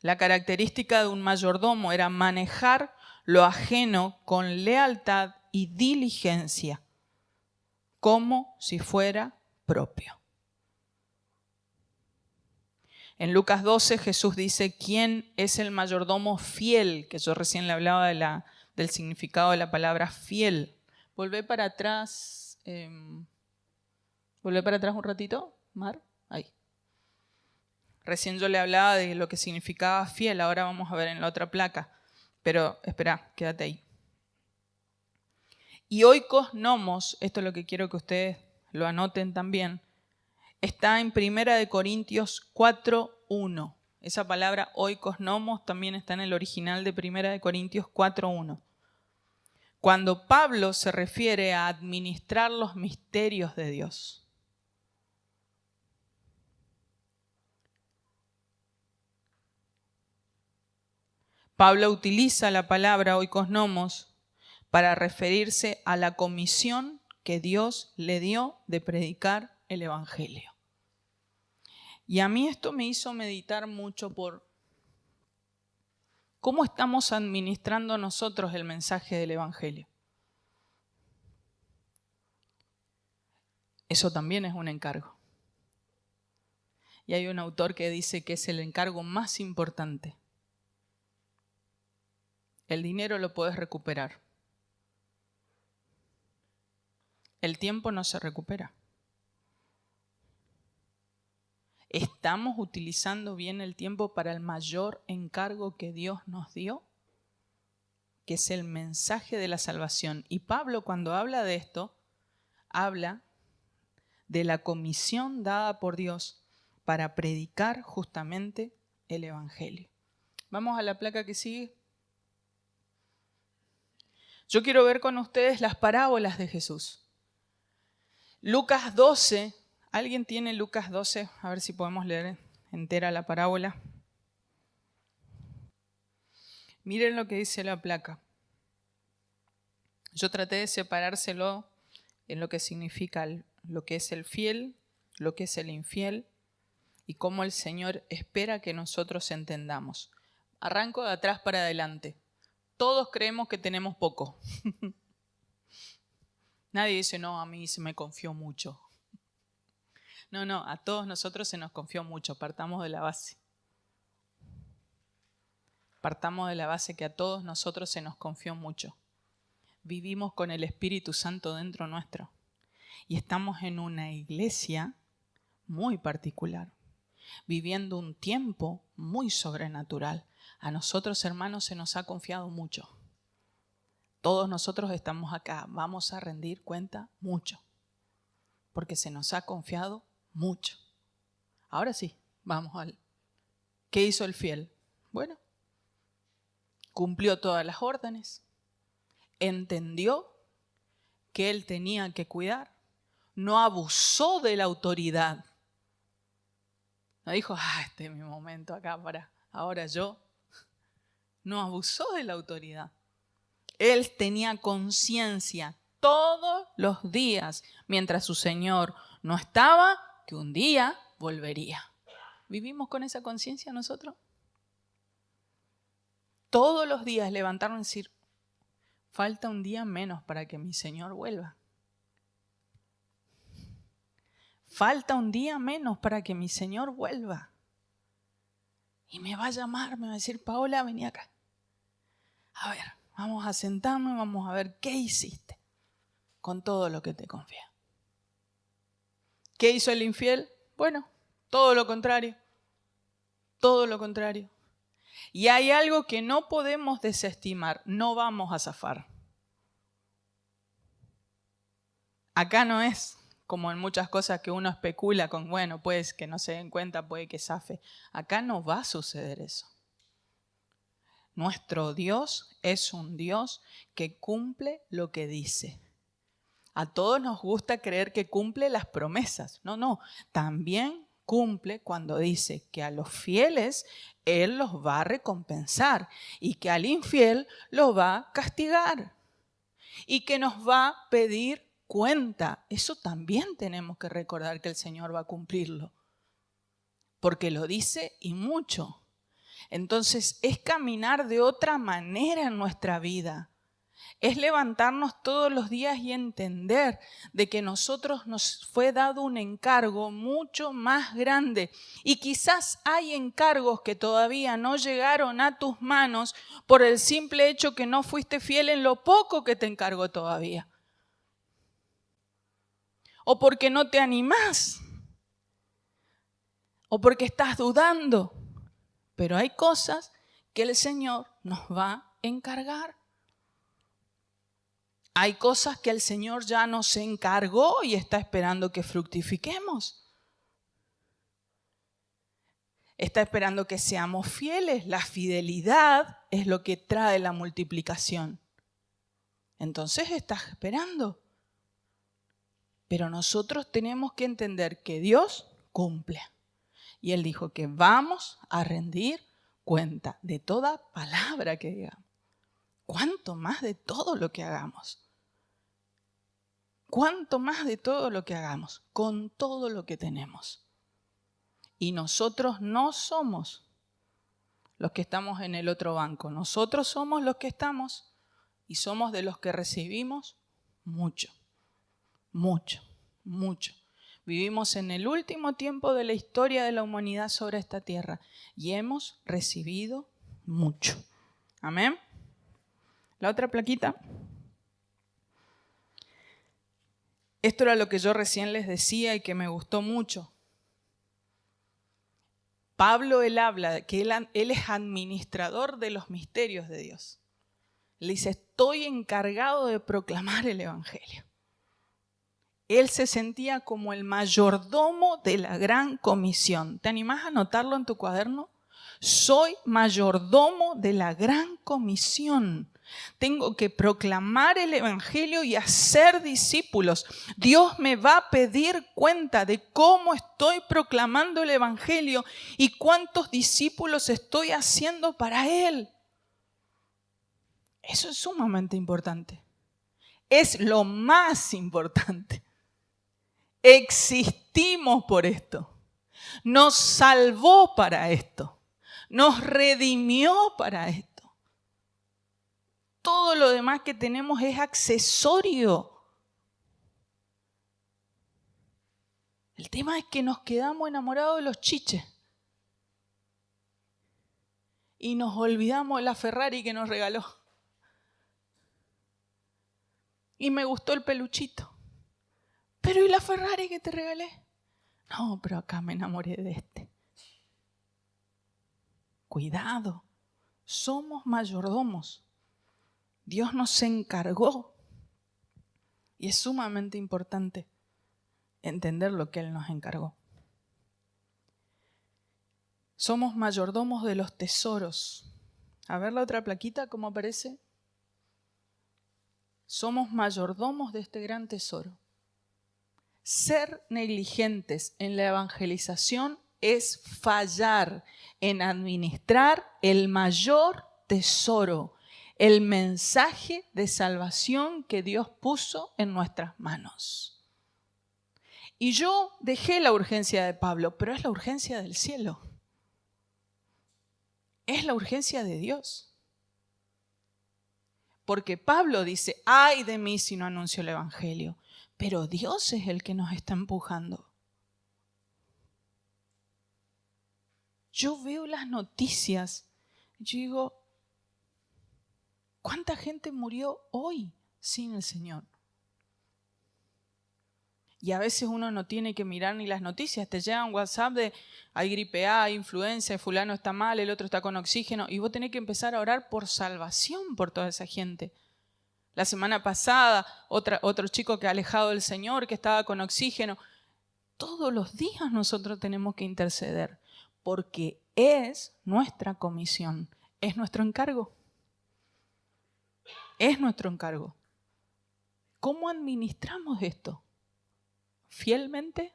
La característica de un mayordomo era manejar lo ajeno con lealtad y diligencia, como si fuera propio. En Lucas 12 Jesús dice, ¿quién es el mayordomo fiel? Que yo recién le hablaba del significado de la palabra fiel. Volvé para atrás un ratito, Mar. Ahí. Recién yo le hablaba de lo que significaba fiel, ahora vamos a ver en la otra placa. Pero espera, quédate ahí. Y oikos nomos, esto es lo que quiero que ustedes lo anoten también, está en 1 Corintios 4:1. Esa palabra oikos nomos también está en el original de 1 Corintios 4:1. Cuando Pablo se refiere a administrar los misterios de Dios. Pablo utiliza la palabra oikos nomos para referirse a la comisión que Dios le dio de predicar el Evangelio. Y a mí esto me hizo meditar mucho por cómo estamos administrando nosotros el mensaje del Evangelio. Eso también es un encargo. Y hay un autor que dice que es el encargo más importante. El dinero lo puedes recuperar. El tiempo no se recupera. ¿Estamos utilizando bien el tiempo para el mayor encargo que Dios nos dio? Que es el mensaje de la salvación. Y Pablo, cuando habla de esto, habla de la comisión dada por Dios para predicar justamente el Evangelio. Vamos a la placa que sigue. Yo quiero ver con ustedes las parábolas de Jesús. Lucas 12, ¿alguien tiene Lucas 12? A ver si podemos leer entera la parábola. Miren lo que dice la placa. Yo traté de separárselo en lo que significa lo que es el fiel, lo que es el infiel y cómo el Señor espera que nosotros entendamos. Arranco de atrás para adelante. Todos creemos que tenemos poco. Nadie dice, no, a mí se me confió mucho. No, a todos nosotros se nos confió mucho. Partamos de la base. Partamos de la base que a todos nosotros se nos confió mucho. Vivimos con el Espíritu Santo dentro nuestro. Y estamos en una iglesia muy particular, viviendo un tiempo muy sobrenatural. A nosotros, hermanos, se nos ha confiado mucho. Todos nosotros estamos acá, vamos a rendir cuenta mucho, porque se nos ha confiado mucho. Ahora sí, vamos al... ¿Qué hizo el fiel? Bueno, cumplió todas las órdenes, entendió que él tenía que cuidar, no abusó de la autoridad. No dijo, este es mi momento acá para ahora yo. No abusó de la autoridad. Él tenía conciencia todos los días, mientras su Señor no estaba, que un día volvería. ¿Vivimos con esa conciencia nosotros? Todos los días levantarnos y decir, falta un día menos para que mi Señor vuelva. Falta un día menos para que mi Señor vuelva. Y me va a llamar, me va a decir, Paola, vení acá. A ver, vamos a sentarnos y vamos a ver qué hiciste con todo lo que te confía. ¿Qué hizo el infiel? Bueno, todo lo contrario. Todo lo contrario. Y hay algo que no podemos desestimar, no vamos a zafar. Acá no es como en muchas cosas que uno especula con, bueno, pues que no se den cuenta, puede que zafe. Acá no va a suceder eso. Nuestro Dios es un Dios que cumple lo que dice. A todos nos gusta creer que cumple las promesas. No, también cumple cuando dice que a los fieles Él los va a recompensar y que al infiel los va a castigar y que nos va a pedir cuenta. Eso también tenemos que recordar que el Señor va a cumplirlo, porque lo dice y mucho. Entonces es caminar de otra manera en nuestra vida. Es levantarnos todos los días y entender de que nosotros nos fue dado un encargo mucho más grande. Y quizás hay encargos que todavía no llegaron a tus manos por el simple hecho que no fuiste fiel en lo poco que te encargó todavía. O porque no te animás. O porque estás dudando. Pero hay cosas que el Señor nos va a encargar. Hay cosas que el Señor ya nos encargó y está esperando que fructifiquemos. Está esperando que seamos fieles. La fidelidad es lo que trae la multiplicación. Entonces estás esperando. Pero nosotros tenemos que entender que Dios cumple. Y Él dijo que vamos a rendir cuenta de toda palabra que digamos. ¿Cuánto más de todo lo que hagamos? ¿Cuánto más de todo lo que hagamos? Con todo lo que tenemos. Y nosotros no somos los que estamos en el otro banco. Nosotros somos los que estamos y somos de los que recibimos mucho, mucho, mucho. Vivimos en el último tiempo de la historia de la humanidad sobre esta tierra y hemos recibido mucho. Amén. La otra plaquita. Esto era lo que yo recién les decía y que me gustó mucho. Pablo, él habla que él es administrador de los misterios de Dios. Le dice, estoy encargado de proclamar el Evangelio. Él se sentía como el mayordomo de la gran comisión. ¿Te animás a anotarlo en tu cuaderno? Soy mayordomo de la gran comisión. Tengo que proclamar el Evangelio y hacer discípulos. Dios me va a pedir cuenta de cómo estoy proclamando el Evangelio y cuántos discípulos estoy haciendo para Él. Eso es sumamente importante. Es lo más importante. Existimos por esto. Nos salvó para esto. Nos redimió para esto. Todo lo demás que tenemos es accesorio. El tema es que nos quedamos enamorados de los chiches. Y nos olvidamos de la Ferrari que nos regaló. Y me gustó el peluchito. Pero ¿y la Ferrari que te regalé? No, pero acá me enamoré de este. Cuidado, somos mayordomos. Dios nos encargó. Y es sumamente importante entender lo que Él nos encargó. Somos mayordomos de los tesoros. A ver la otra plaquita, ¿cómo aparece? Somos mayordomos de este gran tesoro. Ser negligentes en la evangelización es fallar en administrar el mayor tesoro, el mensaje de salvación que Dios puso en nuestras manos. Y yo dejé la urgencia de Pablo, pero es la urgencia del cielo. Es la urgencia de Dios. Porque Pablo dice, ay de mí si no anuncio el Evangelio. Pero Dios es el que nos está empujando. Yo veo las noticias, yo digo, ¿cuánta gente murió hoy sin el Señor? Y a veces uno no tiene que mirar ni las noticias, te llega un WhatsApp de hay gripe A, hay influenza, fulano está mal, el otro está con oxígeno, y vos tenés que empezar a orar por salvación por toda esa gente. La semana pasada, otro chico que ha alejado del Señor, que estaba con oxígeno. Todos los días nosotros tenemos que interceder, porque es nuestra comisión, es nuestro encargo. Es nuestro encargo. ¿Cómo administramos esto? ¿Fielmente?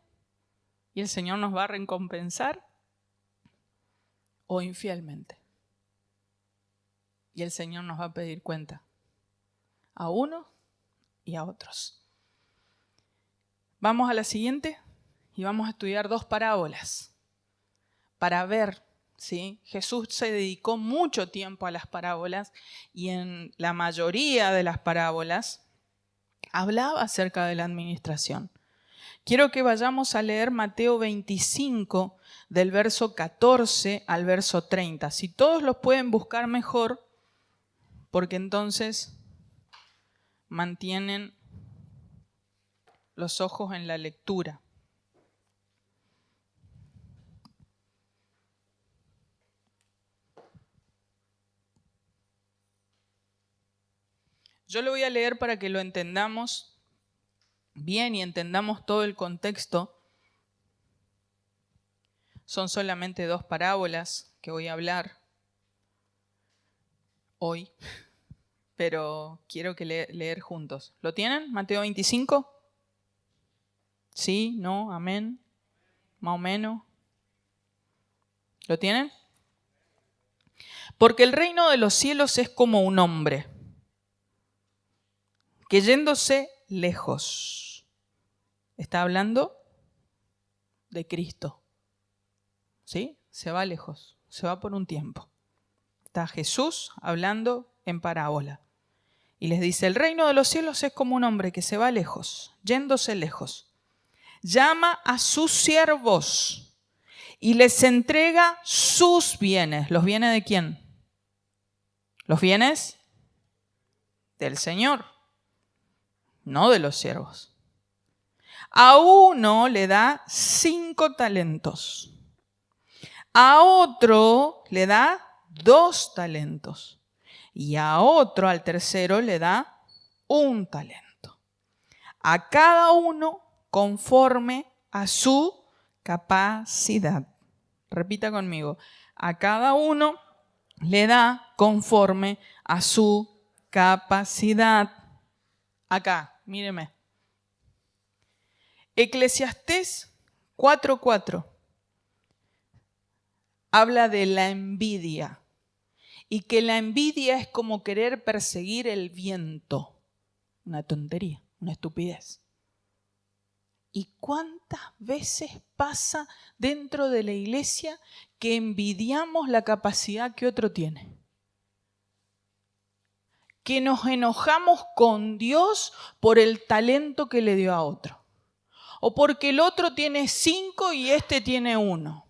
¿Y el Señor nos va a recompensar? ¿O infielmente? Y el Señor nos va a pedir cuenta. A unos y a otros. Vamos a la siguiente y vamos a estudiar 2 parábolas para ver ¿sí? Jesús se dedicó mucho tiempo a las parábolas y en la mayoría de las parábolas hablaba acerca de la administración. Quiero que vayamos a leer Mateo 25, del verso 14 al verso 30. Si todos los pueden buscar mejor, porque entonces mantienen los ojos en la lectura. Yo lo voy a leer para que lo entendamos bien y entendamos todo el contexto. Son solamente 2 parábolas que voy a hablar hoy, pero quiero que leer juntos. ¿Lo tienen? Mateo 25. ¿Sí? ¿No? ¿Amén? ¿Más o menos? ¿Lo tienen? Porque el reino de los cielos es como un hombre que yéndose lejos. Está hablando de Cristo. ¿Sí? Se va lejos, se va por un tiempo. Está Jesús hablando en parábola. Y les dice, el reino de los cielos es como un hombre que se va lejos, yéndose lejos. Llama a sus siervos y les entrega sus bienes. ¿Los bienes de quién? Los bienes del Señor, no de los siervos. A uno le da 5 talentos. A otro le da 2 talentos. Y a otro, al tercero, le da 1 talento. A cada uno conforme a su capacidad. Repita conmigo. A cada uno le da conforme a su capacidad. Acá, míreme. Eclesiastés 4:4 habla de la envidia y que la envidia es como querer perseguir el viento. Una tontería, una estupidez. ¿Y cuántas veces pasa dentro de la iglesia que envidiamos la capacidad que otro tiene? Que nos enojamos con Dios por el talento que le dio a otro. O porque el otro tiene 5 y este tiene 1.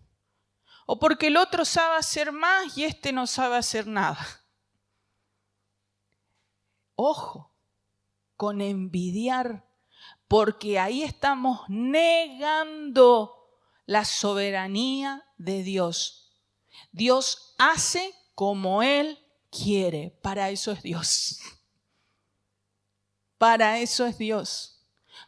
O porque el otro sabe hacer más y este no sabe hacer nada. Ojo con envidiar, porque ahí estamos negando la soberanía de Dios. Dios hace como Él quiere. Para eso es Dios. Para eso es Dios.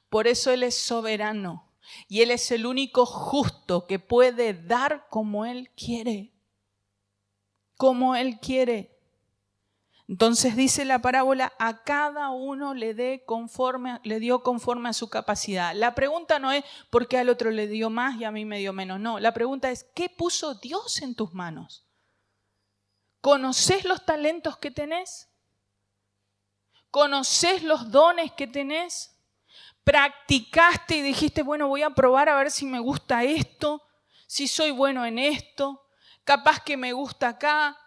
Por eso Él es soberano. Y Él es el único justo que puede dar como Él quiere. Como Él quiere. Entonces dice la parábola, a cada uno le dio conforme a su capacidad. La pregunta no es por qué al otro le dio más y a mí me dio menos. No, la pregunta es, ¿qué puso Dios en tus manos? ¿Conocés los talentos que tenés? ¿Conocés los dones que tenés? ¿Practicaste y dijiste, bueno, voy a probar a ver si me gusta esto, si soy bueno en esto, capaz que me gusta acá,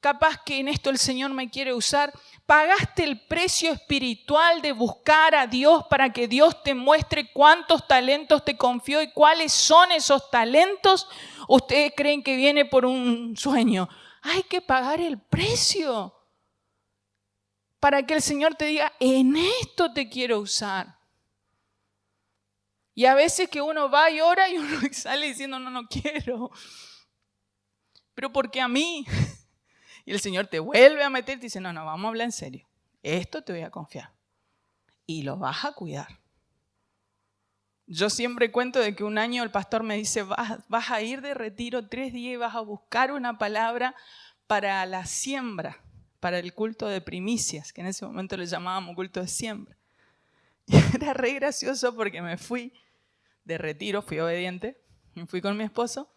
capaz que en esto el Señor me quiere usar? ¿Pagaste el precio espiritual de buscar a Dios para que Dios te muestre cuántos talentos te confió y cuáles son esos talentos? ¿Ustedes creen que viene por un sueño? Hay que pagar el precio para que el Señor te diga, en esto te quiero usar. Y a veces que uno va y ora y uno sale diciendo, no quiero. Pero ¿por qué a mí? Y el Señor te vuelve a meter y te dice, no, vamos a hablar en serio. Esto te voy a confiar. Y lo vas a cuidar. Yo siempre cuento de que un año el pastor me dice, vas a ir de retiro 3 días y vas a buscar una palabra para la siembra, para el culto de primicias, que en ese momento le llamábamos culto de siembra. Y era re gracioso porque me fui de retiro, fui obediente, me fui con mi esposo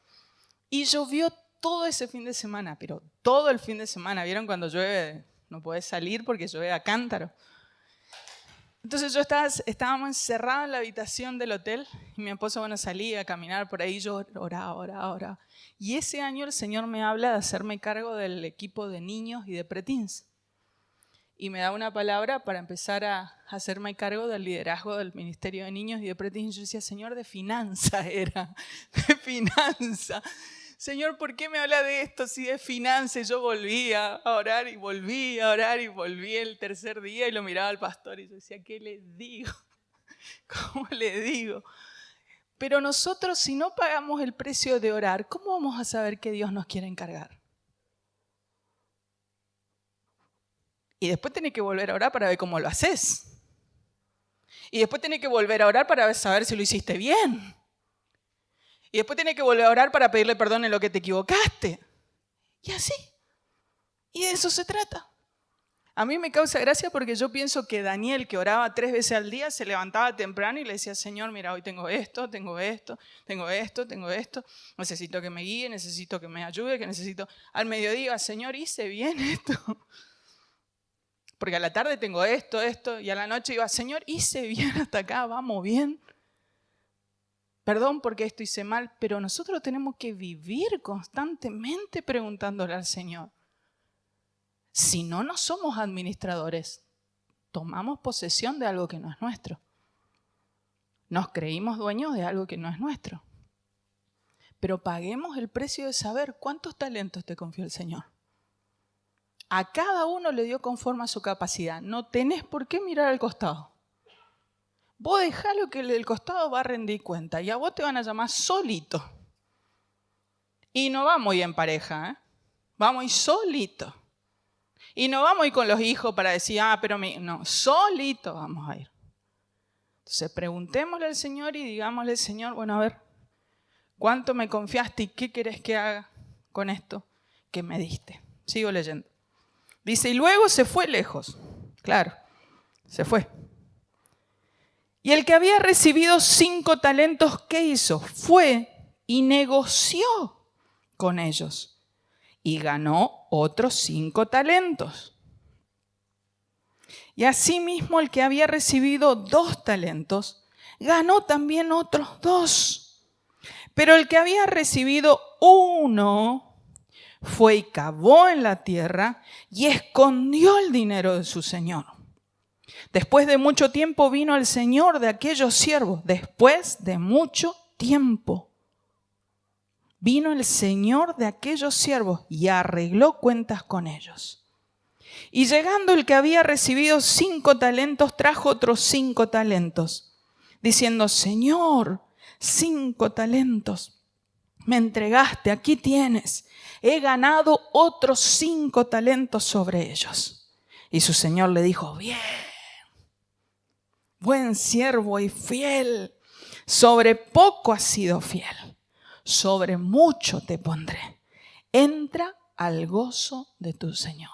y llovió todo ese fin de semana, pero todo el fin de semana. ¿Vieron cuando llueve? No podés salir porque llueve a cántaro. Entonces estábamos encerrados en la habitación del hotel y mi esposo, salía a caminar por ahí, yo oraba. Y ese año el Señor me habla de hacerme cargo del equipo de niños y de preteens. Y me da una palabra para empezar a hacerme cargo del liderazgo del Ministerio de Niños y de preteens. Yo decía, Señor, de finanza era, de finanza. Señor, ¿por qué me habla de esto si es finanzas? Yo volvía a orar y volví a orar y volví el tercer día y lo miraba al pastor y yo decía, ¿qué le digo? ¿Cómo le digo? Pero nosotros, si no pagamos el precio de orar, ¿cómo vamos a saber que Dios nos quiere encargar? Y después tenés que volver a orar para ver cómo lo haces. Y después tenés que volver a orar para saber si lo hiciste bien. Y después tenés que volver a orar para pedirle perdón en lo que te equivocaste. Y así. Y de eso se trata. A mí me causa gracia porque yo pienso que Daniel, que oraba 3 veces al día, se levantaba temprano y le decía, Señor, mira, hoy tengo esto. Necesito que me guíe, necesito que me ayude, Al mediodía, Señor, hice bien esto. Porque a la tarde tengo esto. Y a la noche iba, Señor, hice bien hasta acá, vamos bien. Perdón porque esto hice mal, pero nosotros tenemos que vivir constantemente preguntándole al Señor. Si no, no somos administradores. Tomamos posesión de algo que no es nuestro. Nos creímos dueños de algo que no es nuestro. Pero paguemos el precio de saber cuántos talentos te confió el Señor. A cada uno le dio conforme a su capacidad. No tenés por qué mirar al costado. Vos dejalo que el del costado va a rendir cuenta y a vos te van a llamar solito. Y no vamos a ir en pareja, ¿eh? Vamos a ir solito. Y no vamos a ir con los hijos para decir, no, solito vamos a ir. Entonces preguntémosle al Señor y digámosle al Señor, a ver, ¿cuánto me confiaste y qué querés que haga con esto que me diste? Sigo leyendo. Dice, y luego se fue lejos. Claro, se fue. Y el que había recibido 5 talentos, ¿qué hizo? Fue y negoció con ellos y ganó otros 5 talentos. Y asimismo el que había recibido 2 talentos, ganó también otros 2. Pero el que había recibido 1 fue y cavó en la tierra y escondió el dinero de su señor. Después de mucho tiempo vino el señor de aquellos siervos. Después de mucho tiempo vino el señor de aquellos siervos y arregló cuentas con ellos. Y llegando el que había recibido 5 talentos, trajo otros 5 talentos, diciendo, Señor, 5 talentos me entregaste, aquí tienes. He ganado otros 5 talentos sobre ellos. Y su señor le dijo, bien. Buen siervo y fiel, sobre poco has sido fiel, sobre mucho te pondré. Entra al gozo de tu Señor.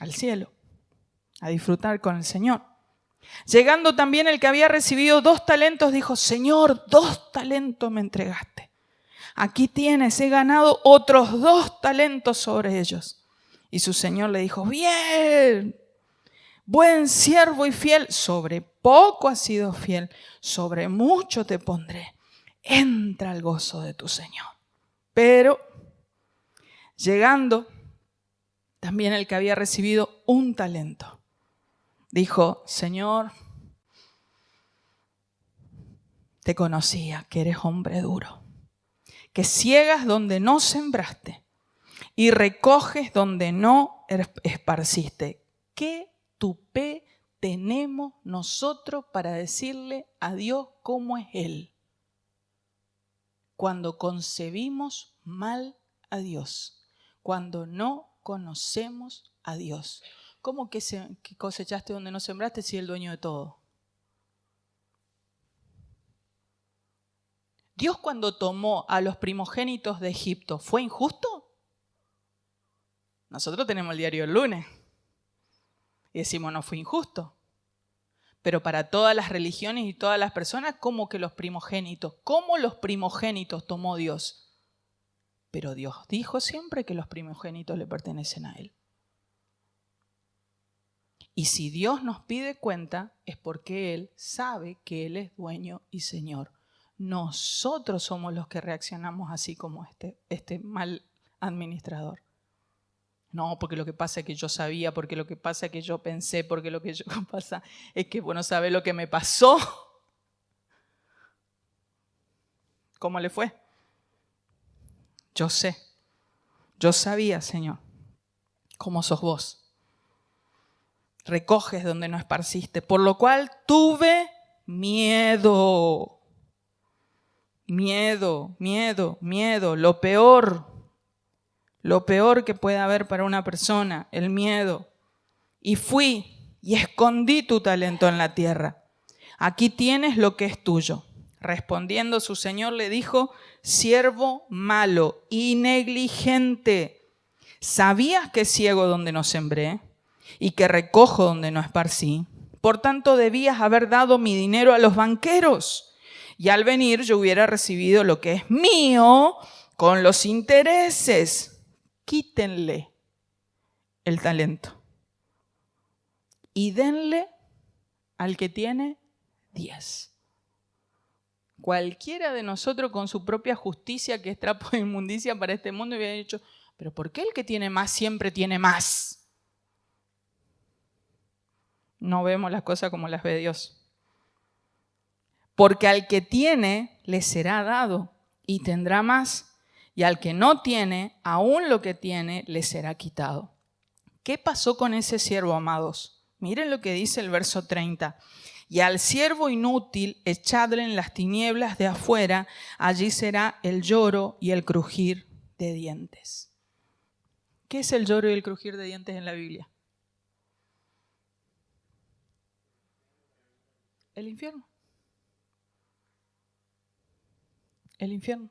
Al cielo, a disfrutar con el Señor. Llegando también el que había recibido 2 talentos, dijo, Señor, 2 talentos me entregaste. Aquí tienes, he ganado otros 2 talentos sobre ellos. Y su Señor le dijo, bien. Buen siervo y fiel, sobre poco has sido fiel, sobre mucho te pondré. Entra al gozo de tu Señor. Pero, llegando, también el que había recibido 1 talento, dijo, Señor, te conocía que eres hombre duro, que ciegas donde no sembraste y recoges donde no esparciste. ¿Qué tupé tenemos nosotros para decirle a Dios cómo es Él? Cuando concebimos mal a Dios, cuando no conocemos a Dios. ¿Cómo que cosechaste donde no sembraste si es el dueño de todo? Dios cuando tomó a los primogénitos de Egipto, ¿fue injusto? Nosotros tenemos el diario el lunes. Y decimos, no fue injusto. Pero para todas las religiones y todas las personas, ¿cómo los primogénitos tomó Dios? Pero Dios dijo siempre que los primogénitos le pertenecen a Él. Y si Dios nos pide cuenta, es porque Él sabe que Él es dueño y Señor. Nosotros somos los que reaccionamos así como este mal administrador. No, porque lo que pasa es que yo sabía, porque lo que pasa es que yo pensé, porque lo que pasa es que, bueno, ¿sabe lo que me pasó? ¿Cómo le fue? Yo sé, yo sabía, Señor, cómo sos vos. Recoges donde no esparciste, por lo cual tuve miedo. Miedo, miedo, miedo, lo peor que puede haber para una persona, el miedo. Y fui y escondí tu talento en la tierra. Aquí tienes lo que es tuyo. Respondiendo su señor le dijo, siervo malo y negligente, ¿sabías que ciego donde no sembré y que recojo donde no esparcí? Por tanto debías haber dado mi dinero a los banqueros y al venir yo hubiera recibido lo que es mío con los intereses. Quítenle el talento y denle al que tiene 10. Cualquiera de nosotros con su propia justicia, que es trapo de inmundicia para este mundo, hubiera dicho, pero ¿por qué el que tiene más siempre tiene más? No vemos las cosas como las ve Dios. Porque al que tiene le será dado y tendrá más, y al que no tiene, aún lo que tiene le será quitado. ¿Qué pasó con ese siervo, amados? Miren lo que dice el verso 30. Y al siervo inútil echadle en las tinieblas de afuera, allí será el lloro y el crujir de dientes. ¿Qué es el lloro y el crujir de dientes en la Biblia? El infierno. El infierno.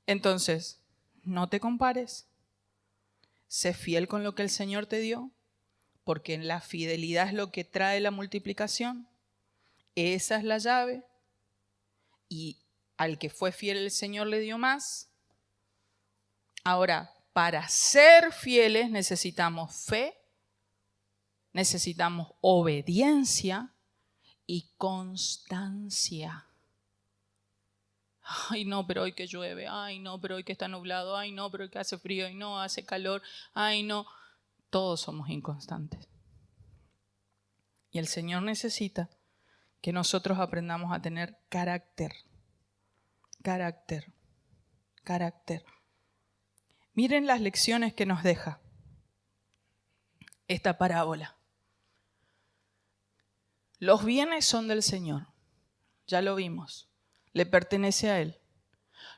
Entonces, no te compares. Sé fiel con lo que el Señor te dio, porque la fidelidad es lo que trae la multiplicación. Esa es la llave. Y al que fue fiel el Señor le dio más. Ahora, para ser fieles necesitamos fe, necesitamos obediencia y constancia. Ay, no, pero hoy que llueve. Ay, no, pero hoy que está nublado. Ay, no, pero hoy que hace frío. Ay, no, hace calor. Ay, no. Todos somos inconstantes. Y el Señor necesita que nosotros aprendamos a tener carácter. Carácter. Carácter. Miren las lecciones que nos deja esta parábola. Los bienes son del Señor. Ya lo vimos. Le pertenece a Él.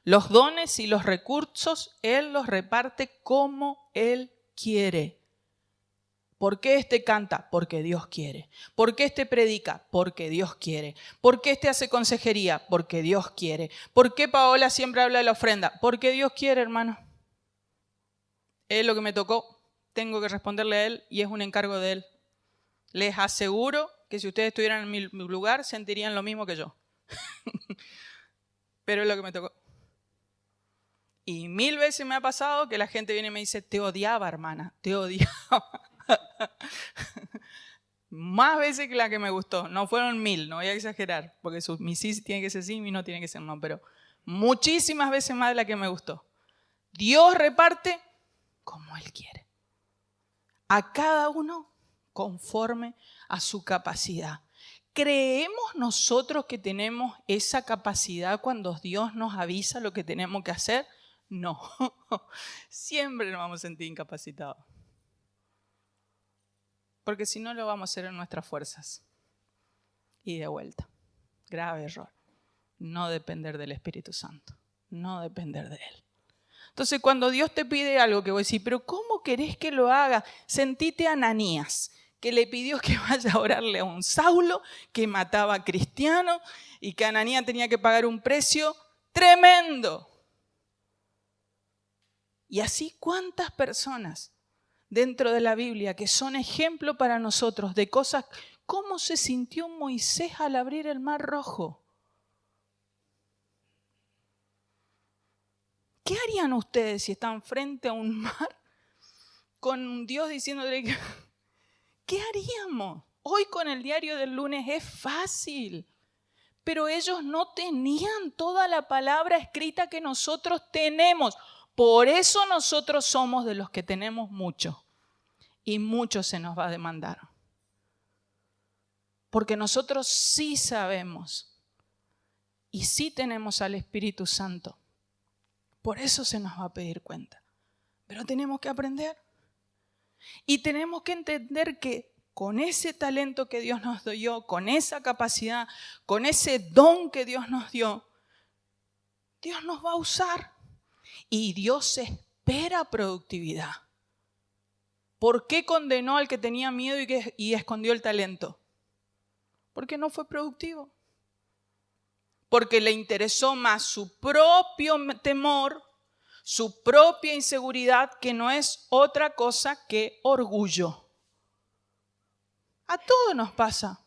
Los dones y los recursos, Él los reparte como Él quiere. ¿Por qué este canta? Porque Dios quiere. ¿Por qué este predica? Porque Dios quiere. ¿Por qué este hace consejería? Porque Dios quiere. ¿Por qué Paola siempre habla de la ofrenda? Porque Dios quiere, hermano. Es lo que me tocó. Tengo que responderle a Él y es un encargo de Él. Les aseguro que si ustedes estuvieran en mi lugar, sentirían lo mismo que yo. Pero es lo que me tocó. Y 1000 veces me ha pasado que la gente viene y me dice, te odiaba, hermana, te odiaba. Más veces que la que me gustó. No fueron 1000, no voy a exagerar, porque mi sí tiene que ser sí, mi no tiene que ser no, pero muchísimas veces más de la que me gustó. Dios reparte como Él quiere. A cada uno conforme a su capacidad. ¿Creemos nosotros que tenemos esa capacidad cuando Dios nos avisa lo que tenemos que hacer? No. Siempre nos vamos a sentir incapacitados. Porque si no lo vamos a hacer en nuestras fuerzas. Y de vuelta. Grave error. No depender del Espíritu Santo. No depender de Él. Entonces cuando Dios te pide algo que vos decís, pero ¿cómo querés que lo haga? Sentite a Ananías, que le pidió que vaya a orarle a un Saulo que mataba a cristianos y que Ananías tenía que pagar un precio tremendo. Y así, ¿cuántas personas dentro de la Biblia que son ejemplo para nosotros de cosas? ¿Cómo se sintió Moisés al abrir el Mar Rojo? ¿Qué harían ustedes si están frente a un mar con Dios diciéndole ¿qué haríamos? Hoy con el diario del lunes es fácil, pero ellos no tenían toda la palabra escrita que nosotros tenemos. Por eso nosotros somos de los que tenemos mucho y mucho se nos va a demandar. Porque nosotros sí sabemos y sí tenemos al Espíritu Santo. Por eso se nos va a pedir cuenta. Pero tenemos que aprender. Y tenemos que entender que con ese talento que Dios nos dio, con esa capacidad, con ese don que Dios nos dio, Dios nos va a usar. Y Dios espera productividad. ¿Por qué condenó al que tenía miedo y escondió el talento? Porque no fue productivo. Porque le interesó más su propio temor, su propia inseguridad, que no es otra cosa que orgullo. A todos nos pasa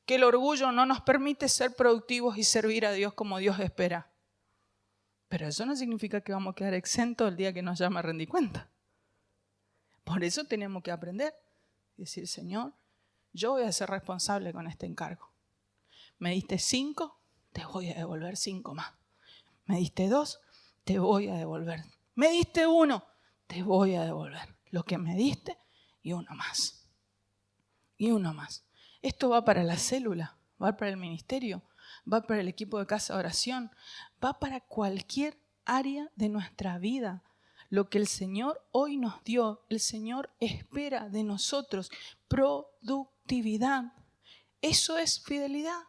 que el orgullo no nos permite ser productivos y servir a Dios como Dios espera. Pero eso no significa que vamos a quedar exentos el día que nos llame a rendir cuenta. Por eso tenemos que aprender y decir, Señor, yo voy a ser responsable con este encargo. Me diste 5, te voy a devolver 5 más. Me diste 2, te voy a devolver. Me diste 1, te voy a devolver lo que me diste y 1 más. Y 1 más. Esto va para la célula, va para el ministerio, va para el equipo de casa de oración, va para cualquier área de nuestra vida. Lo que el Señor hoy nos dio, el Señor espera de nosotros productividad. Eso es fidelidad.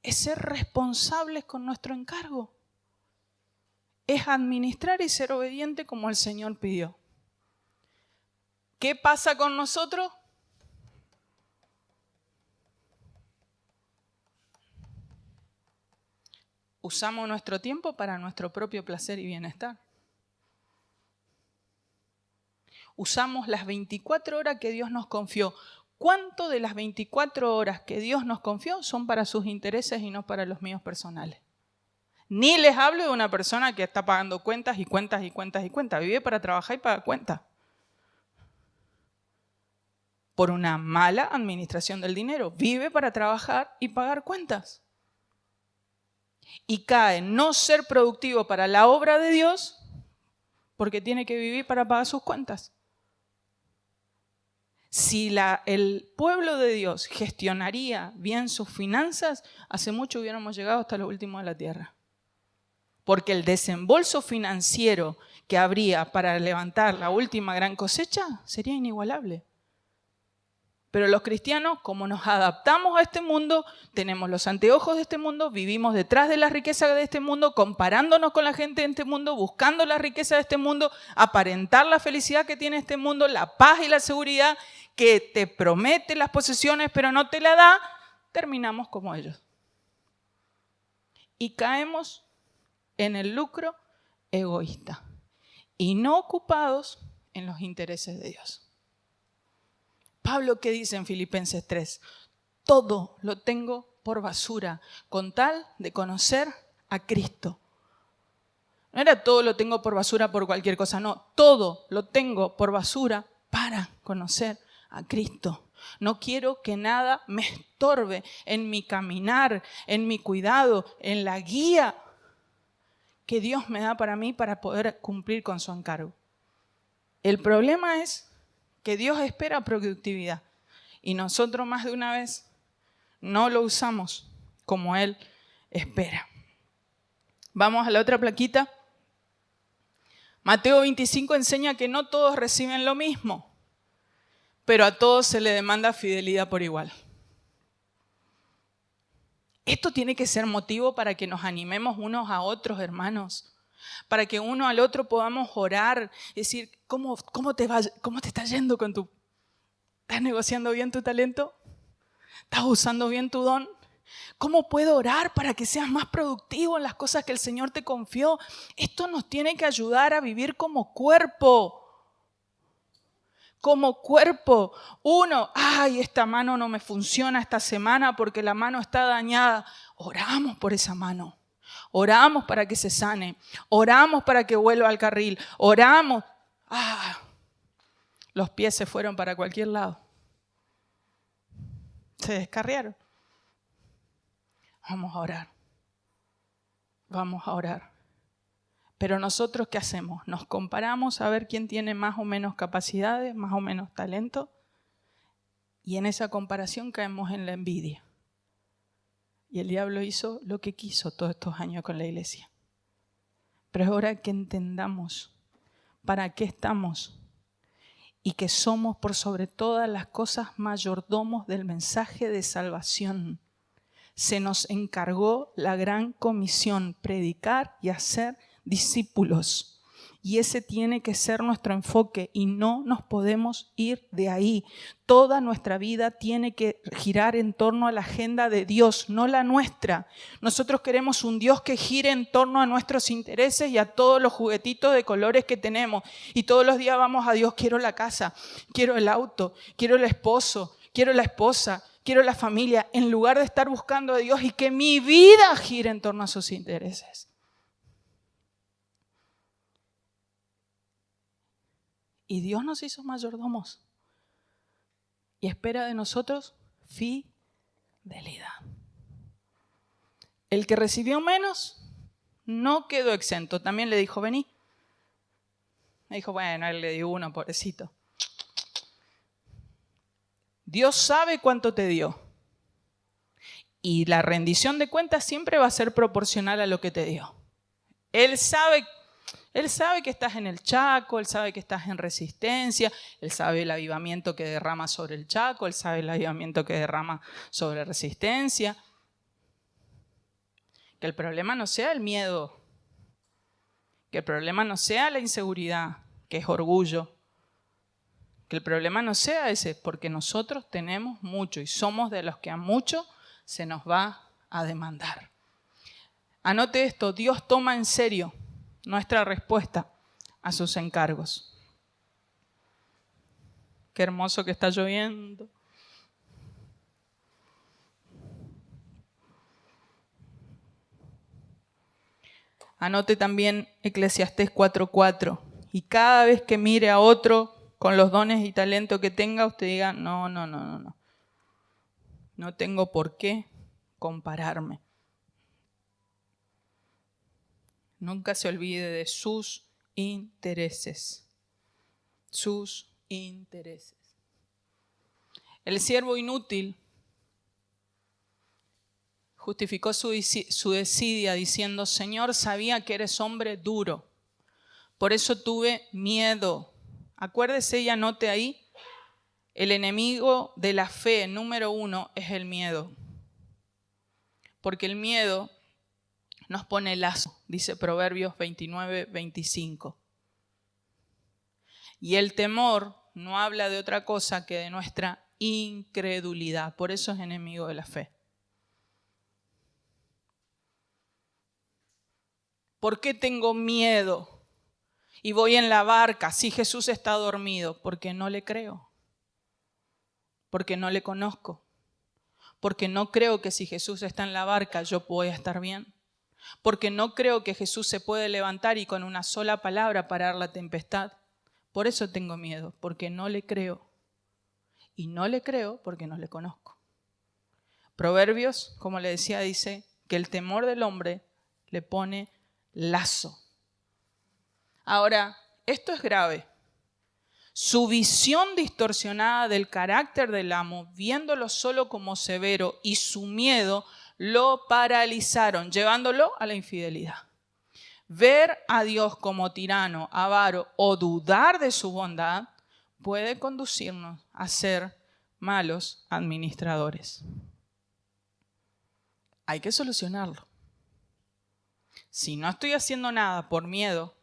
Es ser responsables con nuestro encargo. Es administrar y ser obediente como el Señor pidió. ¿Qué pasa con nosotros? Usamos nuestro tiempo para nuestro propio placer y bienestar. Usamos las 24 horas que Dios nos confió. ¿Cuánto de las 24 horas que Dios nos confió son para sus intereses y no para los míos personales? Ni les hablo de una persona que está pagando cuentas y cuentas y cuentas y cuentas. Vive para trabajar y paga cuentas. Por una mala administración del dinero. Vive para trabajar y pagar cuentas. Y cae no ser productivo para la obra de Dios porque tiene que vivir para pagar sus cuentas. Si el pueblo de Dios gestionaría bien sus finanzas, hace mucho hubiéramos llegado hasta lo último de la tierra. Porque el desembolso financiero que habría para levantar la última gran cosecha sería inigualable. Pero los cristianos, como nos adaptamos a este mundo, tenemos los anteojos de este mundo, vivimos detrás de la riqueza de este mundo, comparándonos con la gente de este mundo, buscando la riqueza de este mundo, aparentar la felicidad que tiene este mundo, la paz y la seguridad que te promete las posesiones pero no te la da, terminamos como ellos. Y caemos en el lucro egoísta y no ocupados en los intereses de Dios. Pablo, ¿qué dice en Filipenses 3? Todo lo tengo por basura, con tal de conocer a Cristo. No era todo lo tengo por basura por cualquier cosa, no. Todo lo tengo por basura para conocer a Cristo. No quiero que nada me estorbe en mi caminar, en mi cuidado, en la guía que Dios me da para mí para poder cumplir con su encargo. El problema es que Dios espera productividad y nosotros más de una vez no lo usamos como Él espera. Vamos a la otra plaquita. Mateo 25 enseña que no todos reciben lo mismo, pero a todos se le demanda fidelidad por igual. Esto tiene que ser motivo para que nos animemos unos a otros, hermanos. Para que uno al otro podamos orar, decir, ¿cómo te está yendo con tu... ¿Estás negociando bien tu talento? ¿Estás usando bien tu don? ¿Cómo puedo orar para que seas más productivo en las cosas que el Señor te confió? Esto nos tiene que ayudar a vivir como cuerpo. Como cuerpo. Uno, esta mano no me funciona esta semana porque la mano está dañada. Oramos por esa mano. Oramos para que se sane. Oramos para que vuelva al carril. Oramos. los pies se fueron para cualquier lado. Se descarriaron. Vamos a orar. Vamos a orar. Pero nosotros, ¿qué hacemos? Nos comparamos a ver quién tiene más o menos capacidades, más o menos talento. Y en esa comparación caemos en la envidia. Y el diablo hizo lo que quiso todos estos años con la iglesia. Pero es hora que entendamos para qué estamos y que somos por sobre todas las cosas mayordomos del mensaje de salvación. Se nos encargó la gran comisión, predicar y hacer discípulos. Y ese tiene que ser nuestro enfoque y no nos podemos ir de ahí. Toda nuestra vida tiene que girar en torno a la agenda de Dios, no la nuestra. Nosotros queremos un Dios que gire en torno a nuestros intereses y a todos los juguetitos de colores que tenemos. Y todos los días vamos a Dios, quiero la casa, quiero el auto, quiero el esposo, quiero la esposa, quiero la familia, en lugar de estar buscando a Dios y que mi vida gire en torno a sus intereses. Y Dios nos hizo mayordomos y espera de nosotros fidelidad. El que recibió menos no quedó exento. También le dijo, vení. Me dijo, bueno, él le dio uno, pobrecito. Dios sabe cuánto te dio. Y la rendición de cuentas siempre va a ser proporcional a lo que te dio. Él sabe que estás en el Chaco, Él sabe que estás en Resistencia, Él sabe el avivamiento que derrama sobre el Chaco, Él sabe el avivamiento que derrama sobre Resistencia. Que el problema no sea el miedo, que el problema no sea la inseguridad, que es orgullo. Que el problema no sea ese, porque nosotros tenemos mucho y somos de los que a mucho se nos va a demandar. Anote esto, Dios toma en serio nuestra respuesta a sus encargos. Qué hermoso que está lloviendo. Anote también Eclesiastés 4:4. Y cada vez que mire a otro con los dones y talento que tenga, usted diga, no. No tengo por qué compararme. Nunca se olvide de sus intereses. Sus intereses. El siervo inútil justificó su desidia diciendo, Señor, sabía que eres hombre duro. Por eso tuve miedo. Acuérdese y anote ahí, el enemigo de la fe número 1 es el miedo. Porque el miedo nos pone lazo, dice Proverbios 29:25. Y el temor no habla de otra cosa que de nuestra incredulidad. Por eso es enemigo de la fe. ¿Por qué tengo miedo? Y voy en la barca si Jesús está dormido. Porque no le creo. Porque no le conozco. Porque no creo que si Jesús está en la barca yo voy a estar bien. Porque no creo que Jesús se puede levantar y con una sola palabra parar la tempestad. Por eso tengo miedo, porque no le creo. Y no le creo porque no le conozco. Proverbios, como le decía, dice que el temor del hombre le pone lazo. Ahora, esto es grave. Su visión distorsionada del carácter del amo, viéndolo solo como severo, y su miedo lo paralizaron, llevándolo a la infidelidad. Ver a Dios como tirano, avaro o dudar de su bondad puede conducirnos a ser malos administradores. Hay que solucionarlo. Si no estoy haciendo nada por miedo,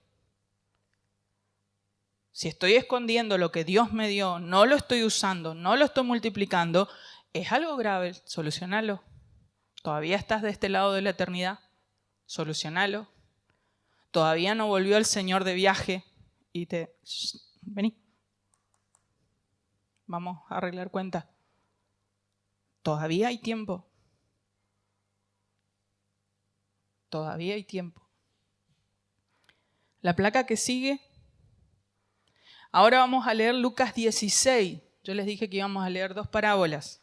si estoy escondiendo lo que Dios me dio, no lo estoy usando, no lo estoy multiplicando, es algo grave, solucionalo. Todavía estás de este lado de la eternidad, solucionalo. Todavía no volvió el Señor de viaje y vení, vamos a arreglar cuentas. Todavía hay tiempo. Todavía hay tiempo. La placa que sigue. Ahora vamos a leer Lucas 16. Yo les dije que íbamos a leer 2 parábolas.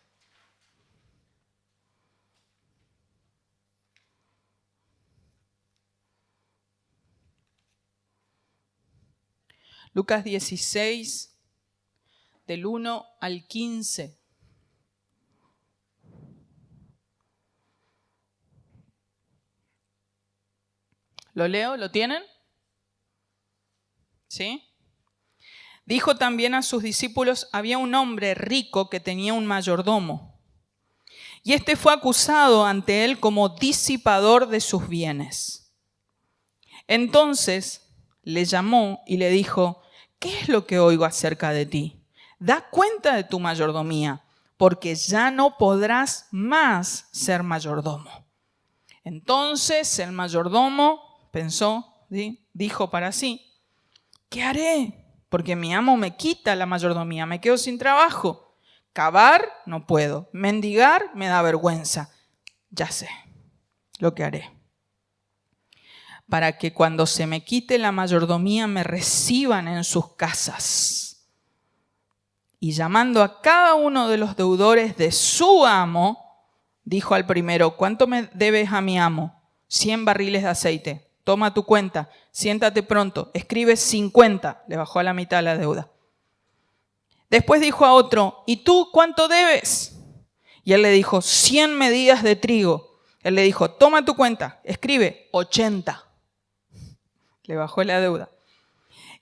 Lucas 16, del 1 al 15. ¿Lo leo? ¿Lo tienen? ¿Sí? Dijo también a sus discípulos: había un hombre rico que tenía un mayordomo, y este fue acusado ante él como disipador de sus bienes. Entonces le llamó y le dijo: ¿qué es lo que oigo acerca de ti? Da cuenta de tu mayordomía, porque ya no podrás más ser mayordomo. Entonces el mayordomo pensó, ¿sí? Dijo para sí: ¿qué haré? Porque mi amo me quita la mayordomía, me quedo sin trabajo. Cavar no puedo, mendigar me da vergüenza. Ya sé lo que haré, para que cuando se me quite la mayordomía me reciban en sus casas. Y llamando a cada uno de los deudores de su amo, dijo al primero: ¿cuánto me debes a mi amo? 100 barriles de aceite. Toma tu cuenta, siéntate pronto, escribe 50. Le bajó a la mitad la deuda. Después dijo a otro: ¿y tú cuánto debes? Y él le dijo: 100 medidas de trigo. Él le dijo: toma tu cuenta, escribe 80. Le bajó la deuda.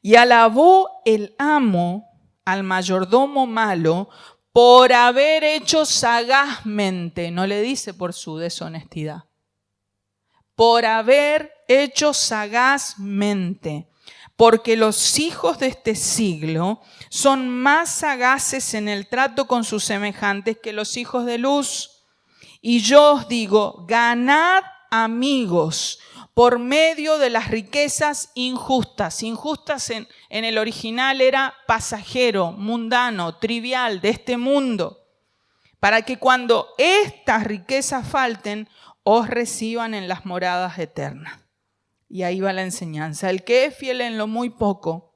Y alabó el amo al mayordomo malo por haber hecho sagazmente, no le dice por su deshonestidad, por haber hecho sagazmente, porque los hijos de este siglo son más sagaces en el trato con sus semejantes que los hijos de luz. Y yo os digo: ganad amigos por medio de las riquezas injustas. Injustas en el original era pasajero, mundano, trivial, de este mundo, para que cuando estas riquezas falten, os reciban en las moradas eternas. Y ahí va la enseñanza. El que es fiel en lo muy poco,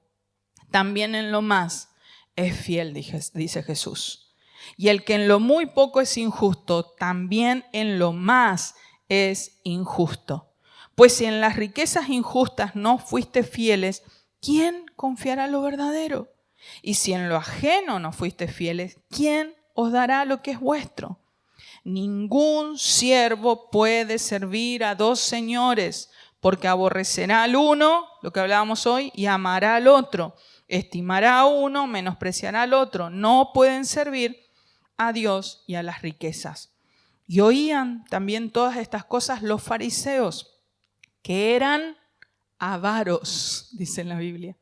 también en lo más es fiel, dice Jesús. Y el que en lo muy poco es injusto, también en lo más es injusto. Pues si en las riquezas injustas no fuiste fieles, ¿quién confiará lo verdadero? Y si en lo ajeno no fuiste fieles, ¿quién os dará lo que es vuestro? Ningún siervo puede servir a 2 señores, porque aborrecerá al uno, lo que hablábamos hoy, y amará al otro. Estimará a uno, menospreciará al otro. No pueden servir a Dios y a las riquezas. Y oían también todas estas cosas los fariseos, que eran avaros, dice en la Biblia,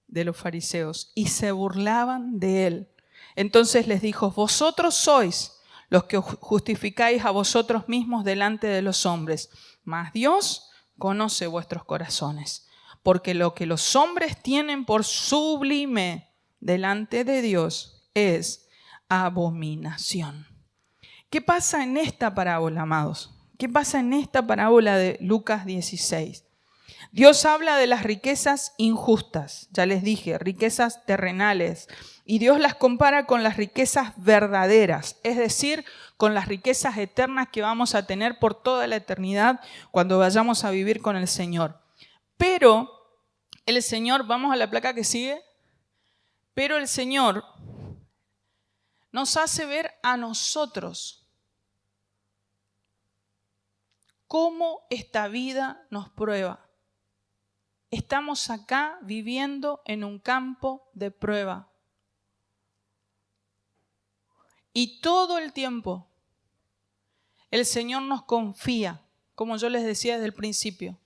de los fariseos, y se burlaban de él. Entonces les dijo: vosotros sois los que justificáis a vosotros mismos delante de los hombres, mas Dios conoce vuestros corazones, porque lo que los hombres tienen por sublime delante de Dios es abominación. ¿Qué pasa en esta parábola, amados? ¿Qué pasa en esta parábola de Lucas 16? Dios habla de las riquezas injustas, ya les dije, riquezas terrenales, y Dios las compara con las riquezas verdaderas, es decir, con las riquezas eternas que vamos a tener por toda la eternidad cuando vayamos a vivir con el Señor. Pero el Señor, vamos a la placa que sigue, pero el Señor nos hace ver a nosotros cómo esta vida nos prueba. Estamos acá viviendo en un campo de prueba. Y todo el tiempo el Señor nos confía, como yo les decía desde el principio.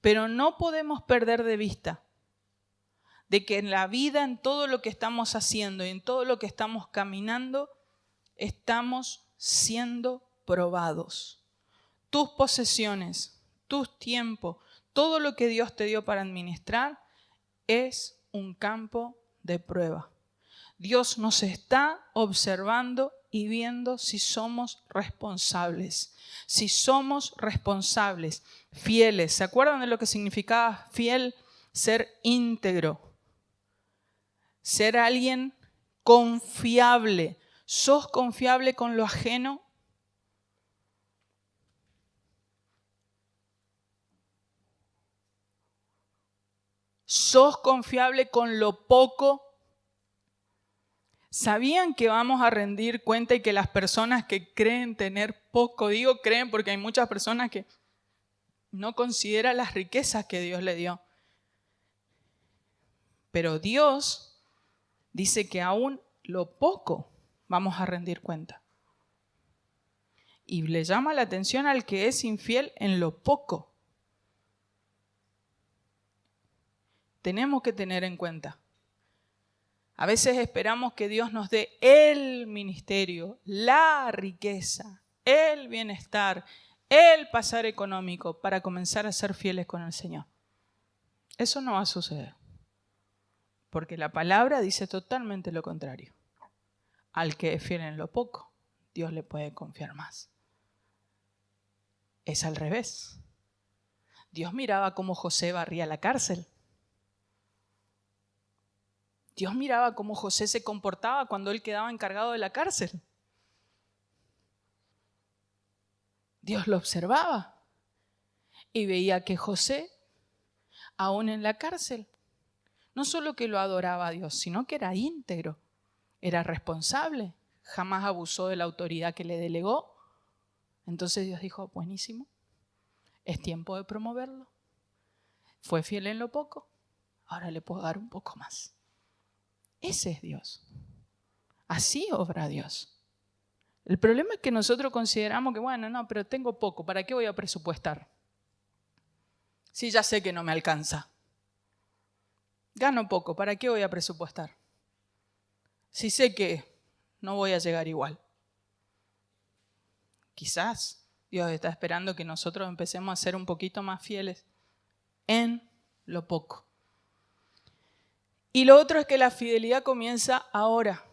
Pero no podemos perder de vista de que en la vida, en todo lo que estamos haciendo y en todo lo que estamos caminando, estamos siendo probados. Tus posesiones, tus tiempos, todo lo que Dios te dio para administrar es un campo de prueba. Dios nos está observando y viendo si somos responsables. Si somos responsables, fieles. ¿Se acuerdan de lo que significaba fiel? Ser íntegro. ser alguien confiable. ¿Sos confiable con lo ajeno? ¿Sos confiable con lo poco? ¿Sabían que vamos a rendir cuenta y que las personas que creen tener poco, digo creen porque hay muchas personas que no consideran las riquezas que Dios le dio? Pero Dios dice que aún lo poco vamos a rendir cuenta. Y le llama la atención al que es infiel en lo poco. Tenemos que tener en cuenta. A veces esperamos que Dios nos dé el ministerio, la riqueza, el bienestar, el pasar económico para comenzar a ser fieles con el Señor. Eso no va a suceder. Porque la palabra dice totalmente lo contrario. Al que es fiel en lo poco, Dios le puede confiar más. Es al revés. Dios miraba cómo José barría la cárcel. Dios miraba cómo José se comportaba cuando él quedaba encargado de la cárcel. Dios lo observaba y veía que José, aún en la cárcel, no solo que lo adoraba a Dios, sino que era íntegro, era responsable, jamás abusó de la autoridad que le delegó. Entonces Dios dijo, buenísimo, es tiempo de promoverlo. Fue fiel en lo poco, ahora le puedo dar un poco más. Ese es Dios. Así obra Dios. El problema es que nosotros consideramos que, bueno, no, pero tengo poco, ¿para qué voy a presupuestar? Sí, ya sé que no me alcanza. Gano poco, ¿para qué voy a presupuestar? Si sé que no voy a llegar igual. Quizás Dios está esperando que nosotros empecemos a ser un poquito más fieles en lo poco. Y lo otro es que la fidelidad comienza ahora,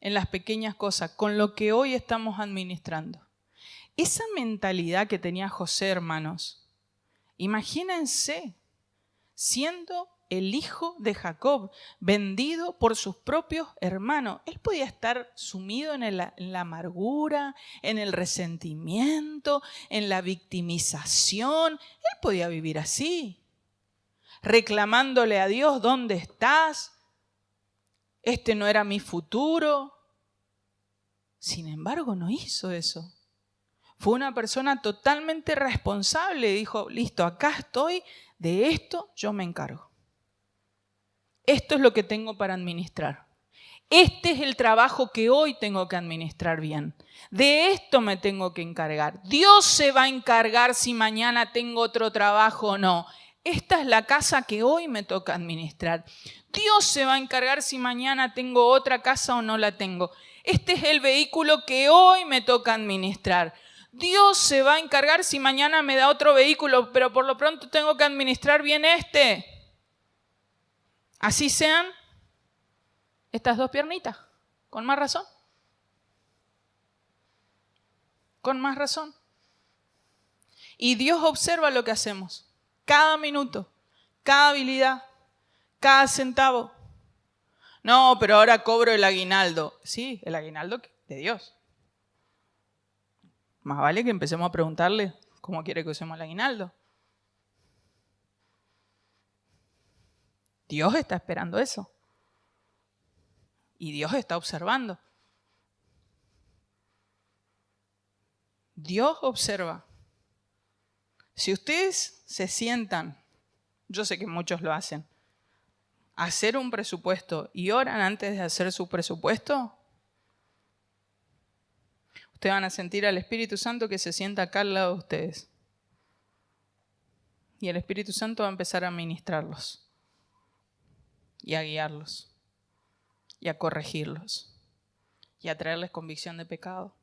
en las pequeñas cosas, con lo que hoy estamos administrando. Esa mentalidad que tenía José, hermanos, imagínense siendo el hijo de Jacob, vendido por sus propios hermanos. Él podía estar sumido en la amargura, en el resentimiento, en la victimización. Él podía vivir así, reclamándole a Dios, ¿dónde estás? Este no era mi futuro. Sin embargo, no hizo eso. Fue una persona totalmente responsable. Dijo, listo, acá estoy, de esto yo me encargo. Esto es lo que tengo para administrar. Este es el trabajo que hoy tengo que administrar bien. De esto me tengo que encargar. Dios se va a encargar si mañana tengo otro trabajo o no. Esta es la casa que hoy me toca administrar. Dios se va a encargar si mañana tengo otra casa o no la tengo. Este es el vehículo que hoy me toca administrar. Dios se va a encargar si mañana me da otro vehículo, pero por lo pronto tengo que administrar bien este. Así sean estas dos piernitas, con más razón. Con más razón. Y Dios observa lo que hacemos. Cada minuto, cada habilidad, cada centavo. No, pero ahora cobro el aguinaldo. Sí, el aguinaldo de Dios. Más vale que empecemos a preguntarle cómo quiere que usemos el aguinaldo. Dios está esperando eso. Y Dios está observando. Dios observa. Si ustedes se sientan, yo sé que muchos lo hacen, a hacer un presupuesto y oran antes de hacer su presupuesto, ustedes van a sentir al Espíritu Santo que se sienta acá al lado de ustedes. Y el Espíritu Santo va a empezar a ministrarlos y a guiarlos y a corregirlos y a traerles convicción de pecado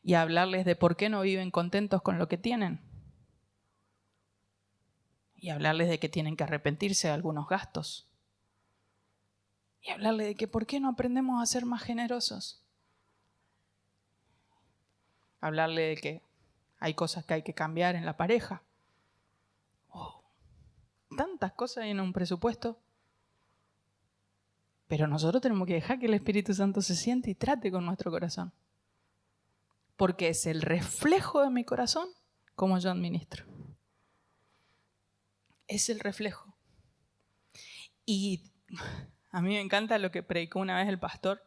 y a hablarles de por qué no viven contentos con lo que tienen y a hablarles de que tienen que arrepentirse de algunos gastos y a hablarles de que por qué no aprendemos a ser más generosos, hablarle de que hay cosas que hay que cambiar en la pareja. tantas cosas en un presupuesto. Pero nosotros tenemos que dejar que el Espíritu Santo se siente y trate con nuestro corazón. Porque es el reflejo de mi corazón como yo administro. Es el reflejo. Y a mí me encanta lo que predicó una vez el pastor,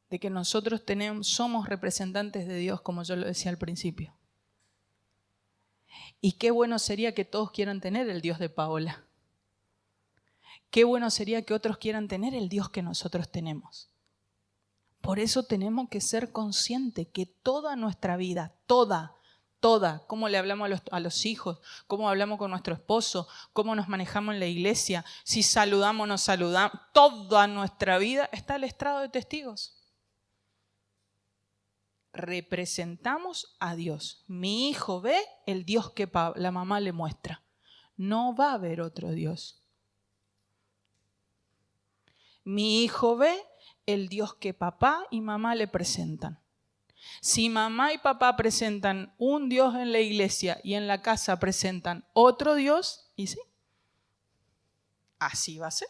de que nosotros somos representantes de Dios, como yo lo decía al principio. Y qué bueno sería que todos quieran tener el Dios de Paola. Qué bueno sería que otros quieran tener el Dios que nosotros tenemos. Por eso tenemos que ser conscientes que toda nuestra vida, toda, cómo le hablamos a los hijos, cómo hablamos con nuestro esposo, cómo nos manejamos en la iglesia, si saludamos o no saludamos, toda nuestra vida está al estrado de testigos. Representamos a Dios. Mi hijo ve el Dios que la mamá le muestra. No va a haber otro Dios. Mi hijo ve el Dios que papá y mamá le presentan. Si mamá y papá presentan un Dios en la iglesia y en la casa presentan otro Dios, y sí, así va a ser.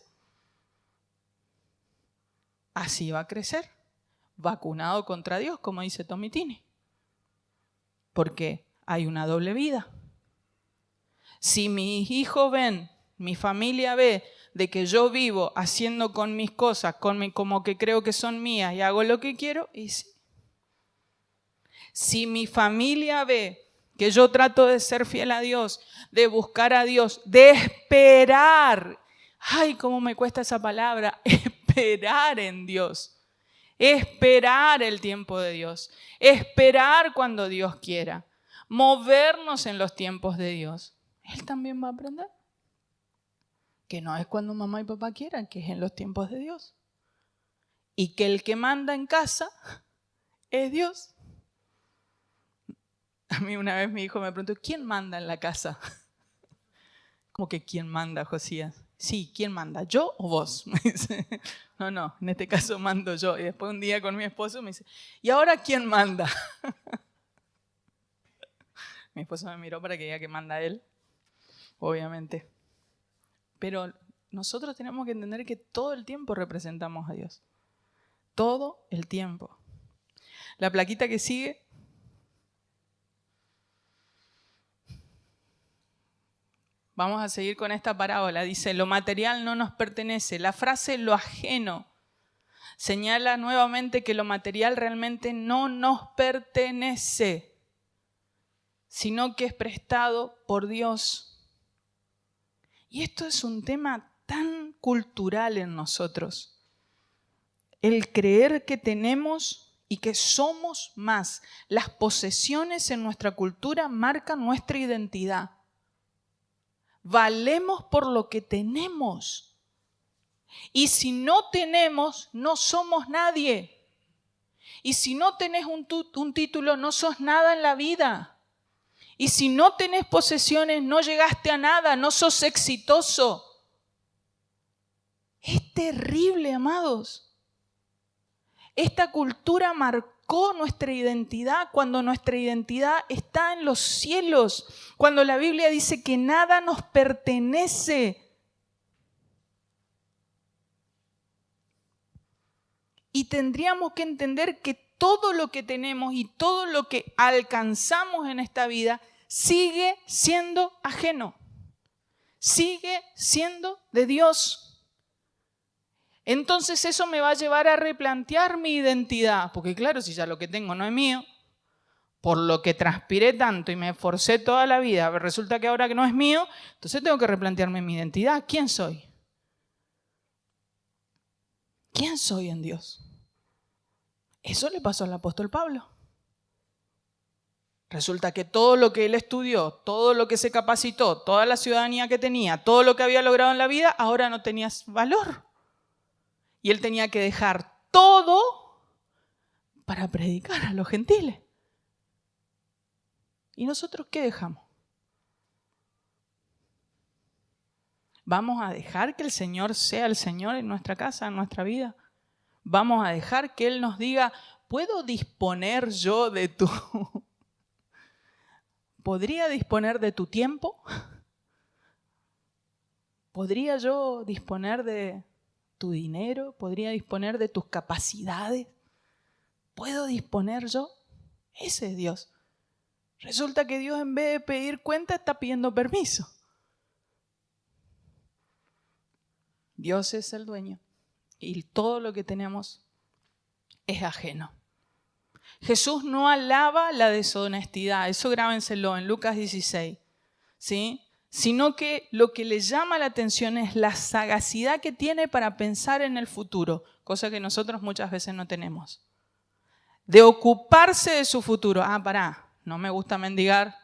Así va a crecer. Vacunado contra Dios, como dice Tomitini. Porque hay una doble vida. Si mis hijos ven, mi familia ve de que yo vivo haciendo con mis cosas, como que creo que son mías y hago lo que quiero, y sí. Si mi familia ve que yo trato de ser fiel a Dios, de buscar a Dios, de esperar, ay, cómo me cuesta esa palabra, esperar en Dios. Esperar el tiempo de Dios, esperar cuando Dios quiera, movernos en los tiempos de Dios. Él también va a aprender. Que no es cuando mamá y papá quieran, que es en los tiempos de Dios. Y que el que manda en casa es Dios. A mí una vez mi hijo me preguntó, ¿quién manda en la casa? ¿Cómo que quién manda, Josías? Sí, ¿quién manda? ¿Yo o vos? Me dice, no, en este caso mando yo. Y después un día con mi esposo me dice, ¿y ahora quién manda? Mi esposo me miró para que diga que manda él, obviamente. Pero nosotros tenemos que entender que todo el tiempo representamos a Dios. Todo el tiempo. La plaquita que sigue. Vamos a seguir con esta parábola. Dice, lo material no nos pertenece. La frase lo ajeno señala nuevamente que lo material realmente no nos pertenece, sino que es prestado por Dios. Y esto es un tema tan cultural en nosotros. El creer que tenemos y que somos más. Las posesiones en nuestra cultura marcan nuestra identidad. Valemos por lo que tenemos. Y si no tenemos, no somos nadie. Y si no tenés un título, no sos nada en la vida. Y si no tenés posesiones, no llegaste a nada, no sos exitoso. Es terrible, amados. Esta cultura marcó nuestra identidad cuando nuestra identidad está en los cielos, cuando la Biblia dice que nada nos pertenece. Y tendríamos que entender que todo lo que tenemos y todo lo que alcanzamos en esta vida sigue siendo ajeno, sigue siendo de Dios. Entonces eso me va a llevar a replantear mi identidad, porque claro, si ya lo que tengo no es mío, por lo que transpiré tanto y me esforcé toda la vida, resulta que ahora que no es mío, entonces tengo que replantearme mi identidad. ¿Quién soy? ¿Quién soy en Dios? Eso le pasó al apóstol Pablo. Resulta que todo lo que él estudió, todo lo que se capacitó, toda la ciudadanía que tenía, todo lo que había logrado en la vida, ahora no tenía valor. Y él tenía que dejar todo para predicar a los gentiles. ¿Y nosotros qué dejamos? ¿Vamos a dejar que el Señor sea el Señor en nuestra casa, en nuestra vida? ¿Vamos a dejar que Él nos diga, ¿puedo disponer yo de tu... ¿Podría disponer de tu tiempo? ¿Podría yo disponer de tu dinero? ¿Podría disponer de tus capacidades? ¿Puedo disponer yo? Ese es Dios. Resulta que Dios, en vez de pedir cuenta, está pidiendo permiso. Dios es el dueño y todo lo que tenemos es ajeno. Jesús no alaba la deshonestidad, eso grábenselo en Lucas 16, ¿sí? Sino que lo que le llama la atención es la sagacidad que tiene para pensar en el futuro, cosa que nosotros muchas veces no tenemos. De ocuparse de su futuro. No me gusta mendigar,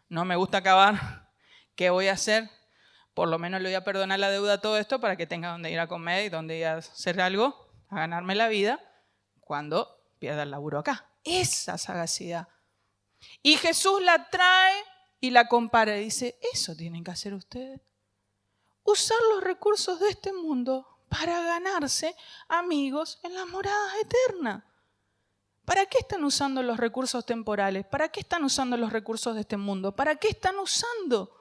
no me gusta acabar, ¿qué voy a hacer? Por lo menos le voy a perdonar la deuda a todo esto para que tenga donde ir a comer y donde ir a hacer algo, a ganarme la vida, cuando pierda el laburo acá. Esa sagacidad. Y Jesús la trae y la compara y dice, eso tienen que hacer ustedes. Usar los recursos de este mundo para ganarse amigos en las moradas eternas. ¿Para qué están usando los recursos temporales? ¿Para qué están usando los recursos de este mundo? ¿Para qué están usando?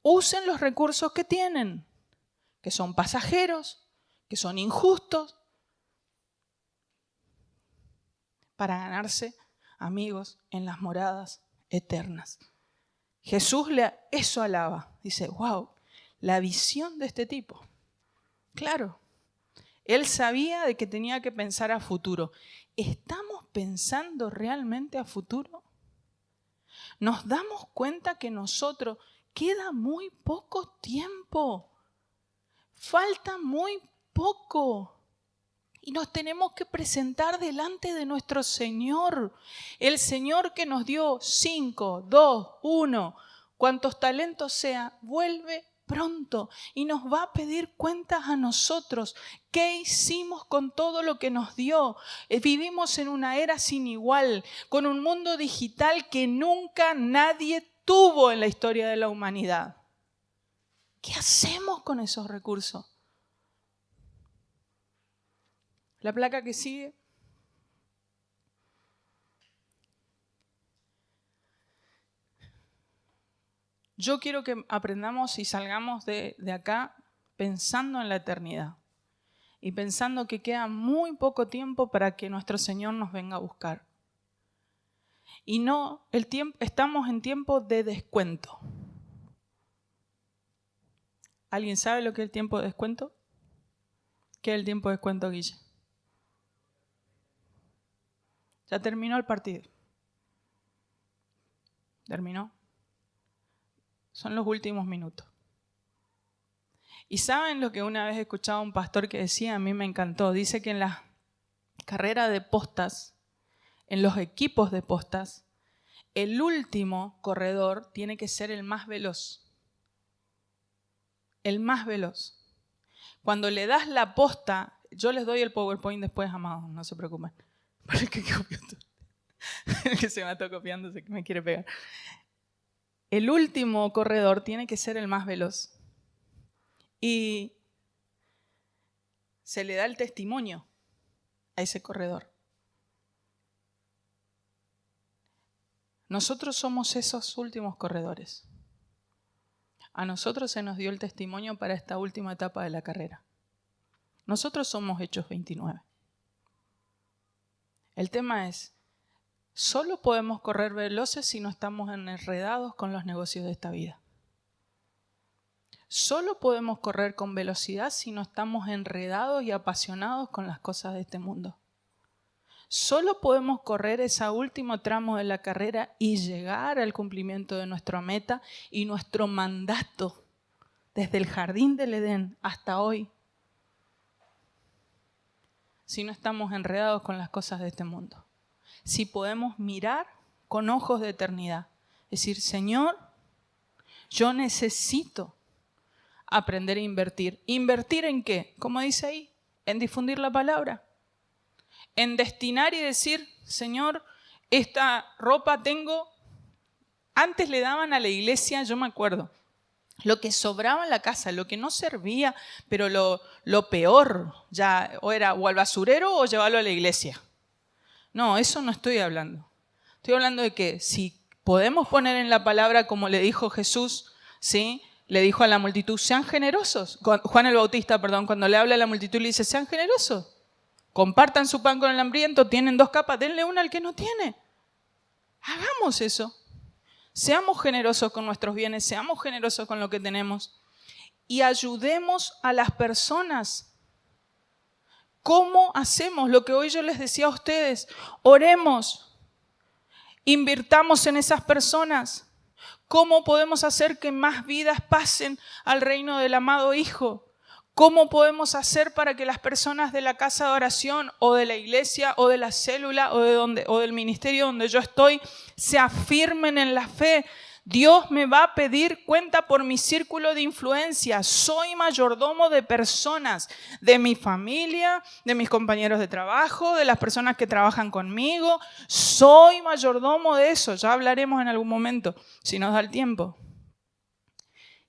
Usen los recursos que tienen, que son pasajeros, que son injustos, para ganarse amigos en las moradas eternas. Jesús eso alaba. Dice, wow, la visión de este tipo. Claro, él sabía de que tenía que pensar a futuro. ¿Estamos pensando realmente a futuro? ¿Nos damos cuenta que nosotros queda muy poco tiempo? Falta muy poco. Y nos tenemos que presentar delante de nuestro Señor. El Señor que nos dio 5, 2, 1, cuantos talentos sea, vuelve pronto y nos va a pedir cuentas a nosotros. ¿Qué hicimos con todo lo que nos dio? Vivimos en una era sin igual, con un mundo digital que nunca nadie tuvo en la historia de la humanidad. ¿Qué hacemos con esos recursos? La placa que sigue. Yo quiero que aprendamos y salgamos de acá pensando en la eternidad y pensando que queda muy poco tiempo para que nuestro Señor nos venga a buscar. Y no, estamos en tiempo de descuento. ¿Alguien sabe lo que es el tiempo de descuento? ¿Qué es el tiempo de descuento, Guille? Ya terminó el partido. ¿Terminó? Son los últimos minutos. ¿Y saben lo que una vez he escuchado a un pastor que decía? A mí me encantó. Dice que en la carrera de postas, en los equipos de postas, el último corredor tiene que ser el más veloz. El más veloz. Cuando le das la posta, yo les doy el PowerPoint después, amados, no se preocupen. Para el que copió todo. El que se me está copiando, se me quiere pegar. El último corredor tiene que ser el más veloz. Y se le da el testimonio a ese corredor. Nosotros somos esos últimos corredores. A nosotros se nos dio el testimonio para esta última etapa de la carrera. Nosotros somos Hechos 29. El tema es, solo podemos correr veloces si no estamos enredados con los negocios de esta vida. Solo podemos correr con velocidad si no estamos enredados y apasionados con las cosas de este mundo. Solo podemos correr ese último tramo de la carrera y llegar al cumplimiento de nuestra meta y nuestro mandato desde el jardín del Edén hasta hoy, si no estamos enredados con las cosas de este mundo. Si podemos mirar con ojos de eternidad, decir, Señor, yo necesito aprender a invertir. ¿Invertir en qué? Como dice ahí, en difundir la palabra. En destinar y decir, Señor, esta ropa tengo. Antes le daban a la iglesia, yo me acuerdo, lo que sobraba en la casa, lo que no servía, pero lo peor, ya o era o al basurero o llevarlo a la iglesia. No, eso no estoy hablando. Estoy hablando de que si podemos poner en la palabra, como le dijo Jesús, ¿sí? le dijo a la multitud, sean generosos. Juan el Bautista, cuando le habla a la multitud le dice, sean generosos. Compartan su pan con el hambriento, tienen 2 capas, denle una al que no tiene. Hagamos eso. Seamos generosos con nuestros bienes, seamos generosos con lo que tenemos y ayudemos a las personas. ¿Cómo hacemos lo que hoy yo les decía a ustedes? Oremos, invirtamos en esas personas. ¿Cómo podemos hacer que más vidas pasen al reino del amado Hijo? ¿Cómo podemos hacer para que las personas de la casa de oración o de la iglesia o de la célula o del ministerio donde yo estoy se afirmen en la fe? Dios me va a pedir cuenta por mi círculo de influencia. Soy mayordomo de personas, de mi familia, de mis compañeros de trabajo, de las personas que trabajan conmigo. Soy mayordomo de eso. Ya hablaremos en algún momento, si nos da el tiempo.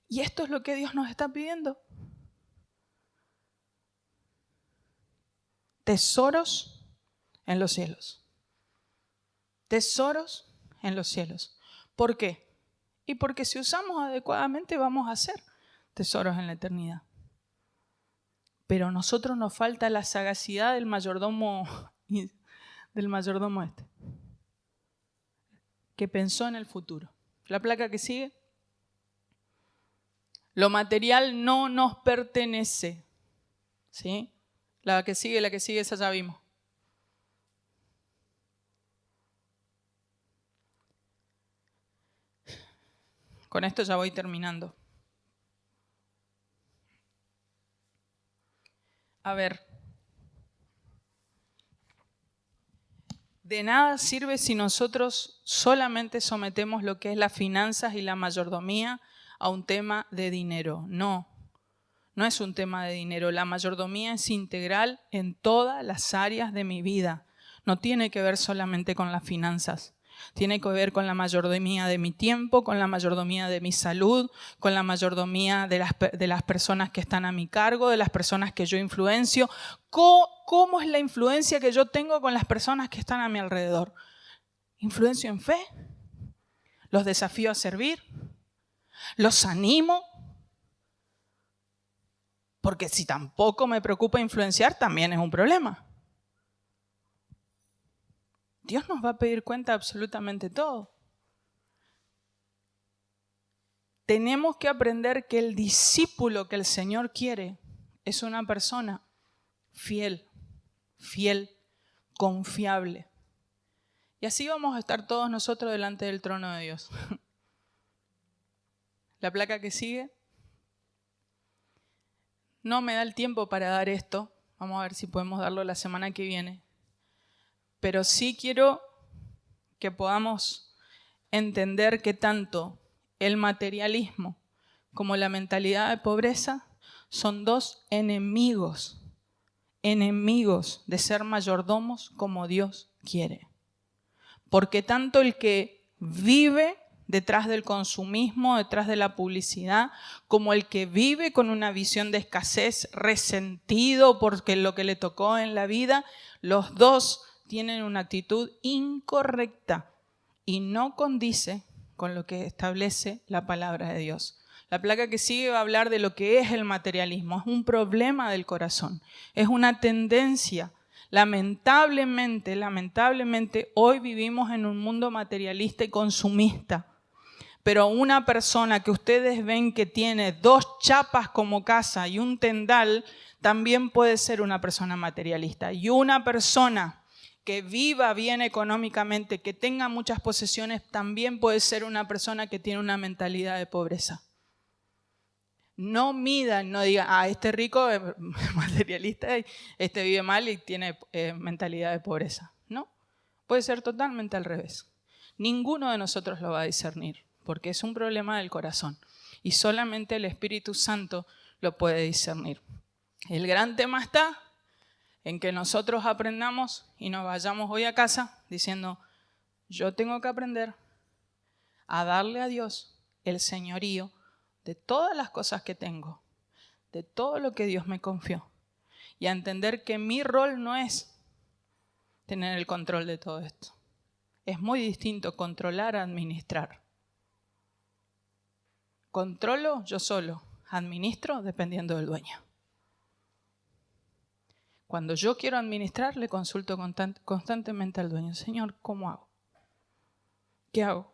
Y esto es lo que Dios nos está pidiendo. Tesoros en los cielos. Tesoros en los cielos. ¿Por qué? Y porque si usamos adecuadamente vamos a hacer tesoros en la eternidad. Pero a nosotros nos falta la sagacidad del mayordomo que pensó en el futuro. La placa que sigue. Lo material no nos pertenece. ¿Sí? La que sigue, esa ya vimos. Con esto ya voy terminando. A ver. De nada sirve si nosotros solamente sometemos lo que es las finanzas y la mayordomía a un tema de dinero. No es un tema de dinero. La mayordomía es integral en todas las áreas de mi vida. No tiene que ver solamente con las finanzas. Tiene que ver con la mayordomía de mi tiempo, con la mayordomía de mi salud, con la mayordomía de las personas que están a mi cargo, de las personas que yo influencio. ¿Cómo es la influencia que yo tengo con las personas que están a mi alrededor? ¿Influencio en fe? ¿Los desafío a servir? ¿Los animo? Porque si tampoco me preocupa influenciar, también es un problema. Dios nos va a pedir cuenta de absolutamente todo. Tenemos que aprender que el discípulo que el Señor quiere es una persona fiel, confiable. Y así vamos a estar todos nosotros delante del trono de Dios. La placa que sigue. No me da el tiempo para dar esto. Vamos a ver si podemos darlo la semana que viene. Pero sí quiero que podamos entender que tanto el materialismo como la mentalidad de pobreza son 2 enemigos de ser mayordomos como Dios quiere. Porque tanto el que vive detrás del consumismo, detrás de la publicidad, como el que vive con una visión de escasez, resentido porque lo que le tocó en la vida, los 2 tienen una actitud incorrecta y no condice con lo que establece la palabra de Dios. La placa que sigue va a hablar de lo que es el materialismo. Es un problema del corazón, es una tendencia. Lamentablemente, hoy vivimos en un mundo materialista y consumista. Pero una persona que ustedes ven que tiene 2 chapas como casa y un tendal, también puede ser una persona materialista. Y una persona que viva bien económicamente, que tenga muchas posesiones, también puede ser una persona que tiene una mentalidad de pobreza. No midan, no digan, este rico es materialista, este vive mal y tiene mentalidad de pobreza. No, puede ser totalmente al revés. Ninguno de nosotros lo va a discernir, porque es un problema del corazón. Y solamente el Espíritu Santo lo puede discernir. El gran tema está en que nosotros aprendamos y nos vayamos hoy a casa diciendo, yo tengo que aprender a darle a Dios el señorío de todas las cosas que tengo, de todo lo que Dios me confió, y a entender que mi rol no es tener el control de todo esto. Es muy distinto controlar a administrar. controlo yo solo, administro dependiendo del dueño. Cuando yo quiero administrar, le consulto constantemente al dueño. Señor, ¿cómo hago? ¿Qué hago?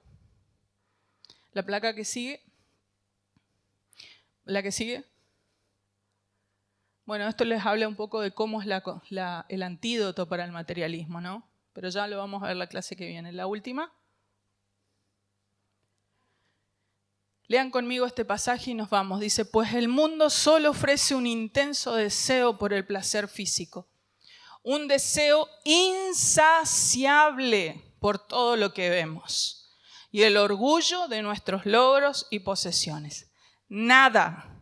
La placa que sigue. La que sigue. Bueno, esto les habla un poco de cómo es el antídoto para el materialismo, ¿no? Pero ya lo vamos a ver la clase que viene. La última. Lean conmigo este pasaje y nos vamos. Dice, pues el mundo solo ofrece un intenso deseo por el placer físico. Un deseo insaciable por todo lo que vemos. Y el orgullo de nuestros logros y posesiones. Nada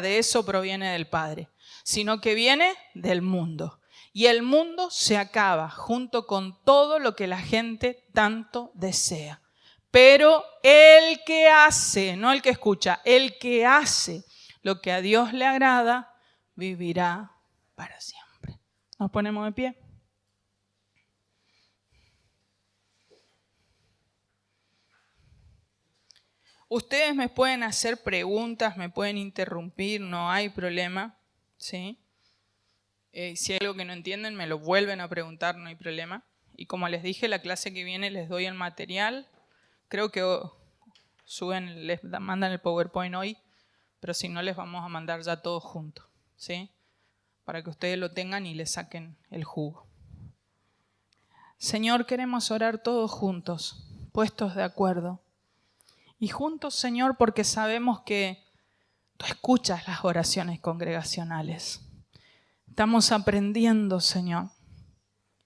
de eso proviene del Padre, sino que viene del mundo. Y el mundo se acaba junto con todo lo que la gente tanto desea. Pero el que hace, no el que escucha, el que hace lo que a Dios le agrada, vivirá para siempre. Nos ponemos de pie. Ustedes me pueden hacer preguntas, me pueden interrumpir, no hay problema, ¿sí? Si hay algo que no entienden, me lo vuelven a preguntar, no hay problema. Y como les dije, la clase que viene les doy el material. Creo que les mandan el PowerPoint hoy, pero si no les vamos a mandar ya todo junto, ¿sí? Para que ustedes lo tengan y le saquen el jugo. Señor, queremos orar todos juntos, puestos de acuerdo. Y juntos, Señor, porque sabemos que tú escuchas las oraciones congregacionales. Estamos aprendiendo, Señor,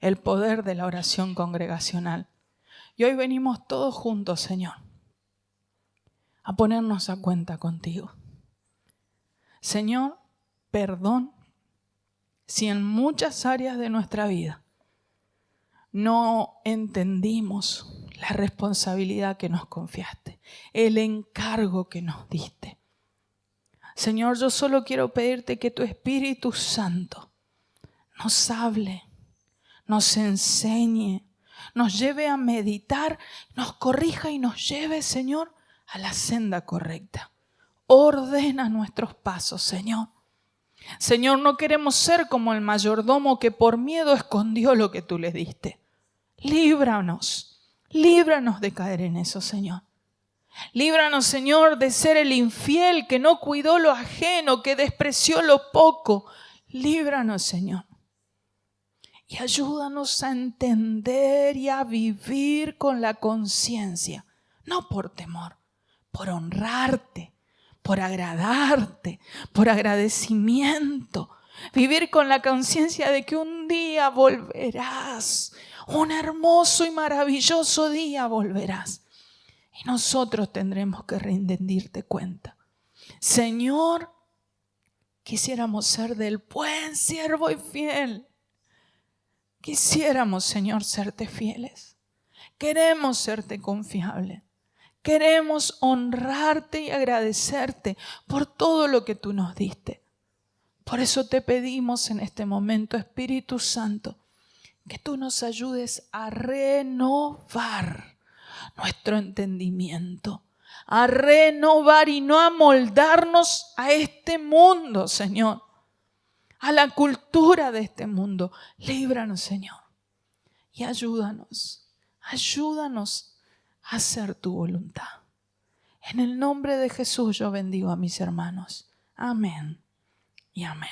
el poder de la oración congregacional. Y hoy venimos todos juntos, Señor, a ponernos a cuenta contigo. Señor, perdón si en muchas áreas de nuestra vida no entendimos la responsabilidad que nos confiaste, el encargo que nos diste. Señor, yo solo quiero pedirte que tu Espíritu Santo nos hable, nos enseñe, nos lleve a meditar, nos corrija y nos lleve, Señor, a la senda correcta. Ordena nuestros pasos, Señor. Señor, no queremos ser como el mayordomo que por miedo escondió lo que tú le diste. Líbranos de caer en eso, Señor. Líbranos, Señor, de ser el infiel que no cuidó lo ajeno, que despreció lo poco. Líbranos, Señor. Y ayúdanos a entender y a vivir con la conciencia, no por temor, por honrarte, por agradarte, por agradecimiento. Vivir con la conciencia de que un día volverás, un hermoso y maravilloso día volverás. Y nosotros tendremos que rendirte cuenta. Señor, quisiéramos ser del buen siervo y fiel. Quisiéramos, Señor, serte fieles. Queremos serte confiables. Queremos honrarte y agradecerte por todo lo que tú nos diste. Por eso te pedimos en este momento, Espíritu Santo, que tú nos ayudes a renovar nuestro entendimiento, a renovar y no a moldarnos a este mundo, Señor, a la cultura de este mundo. Líbranos, Señor, y ayúdanos a hacer tu voluntad. En el nombre de Jesús yo bendigo a mis hermanos. Amén y amén.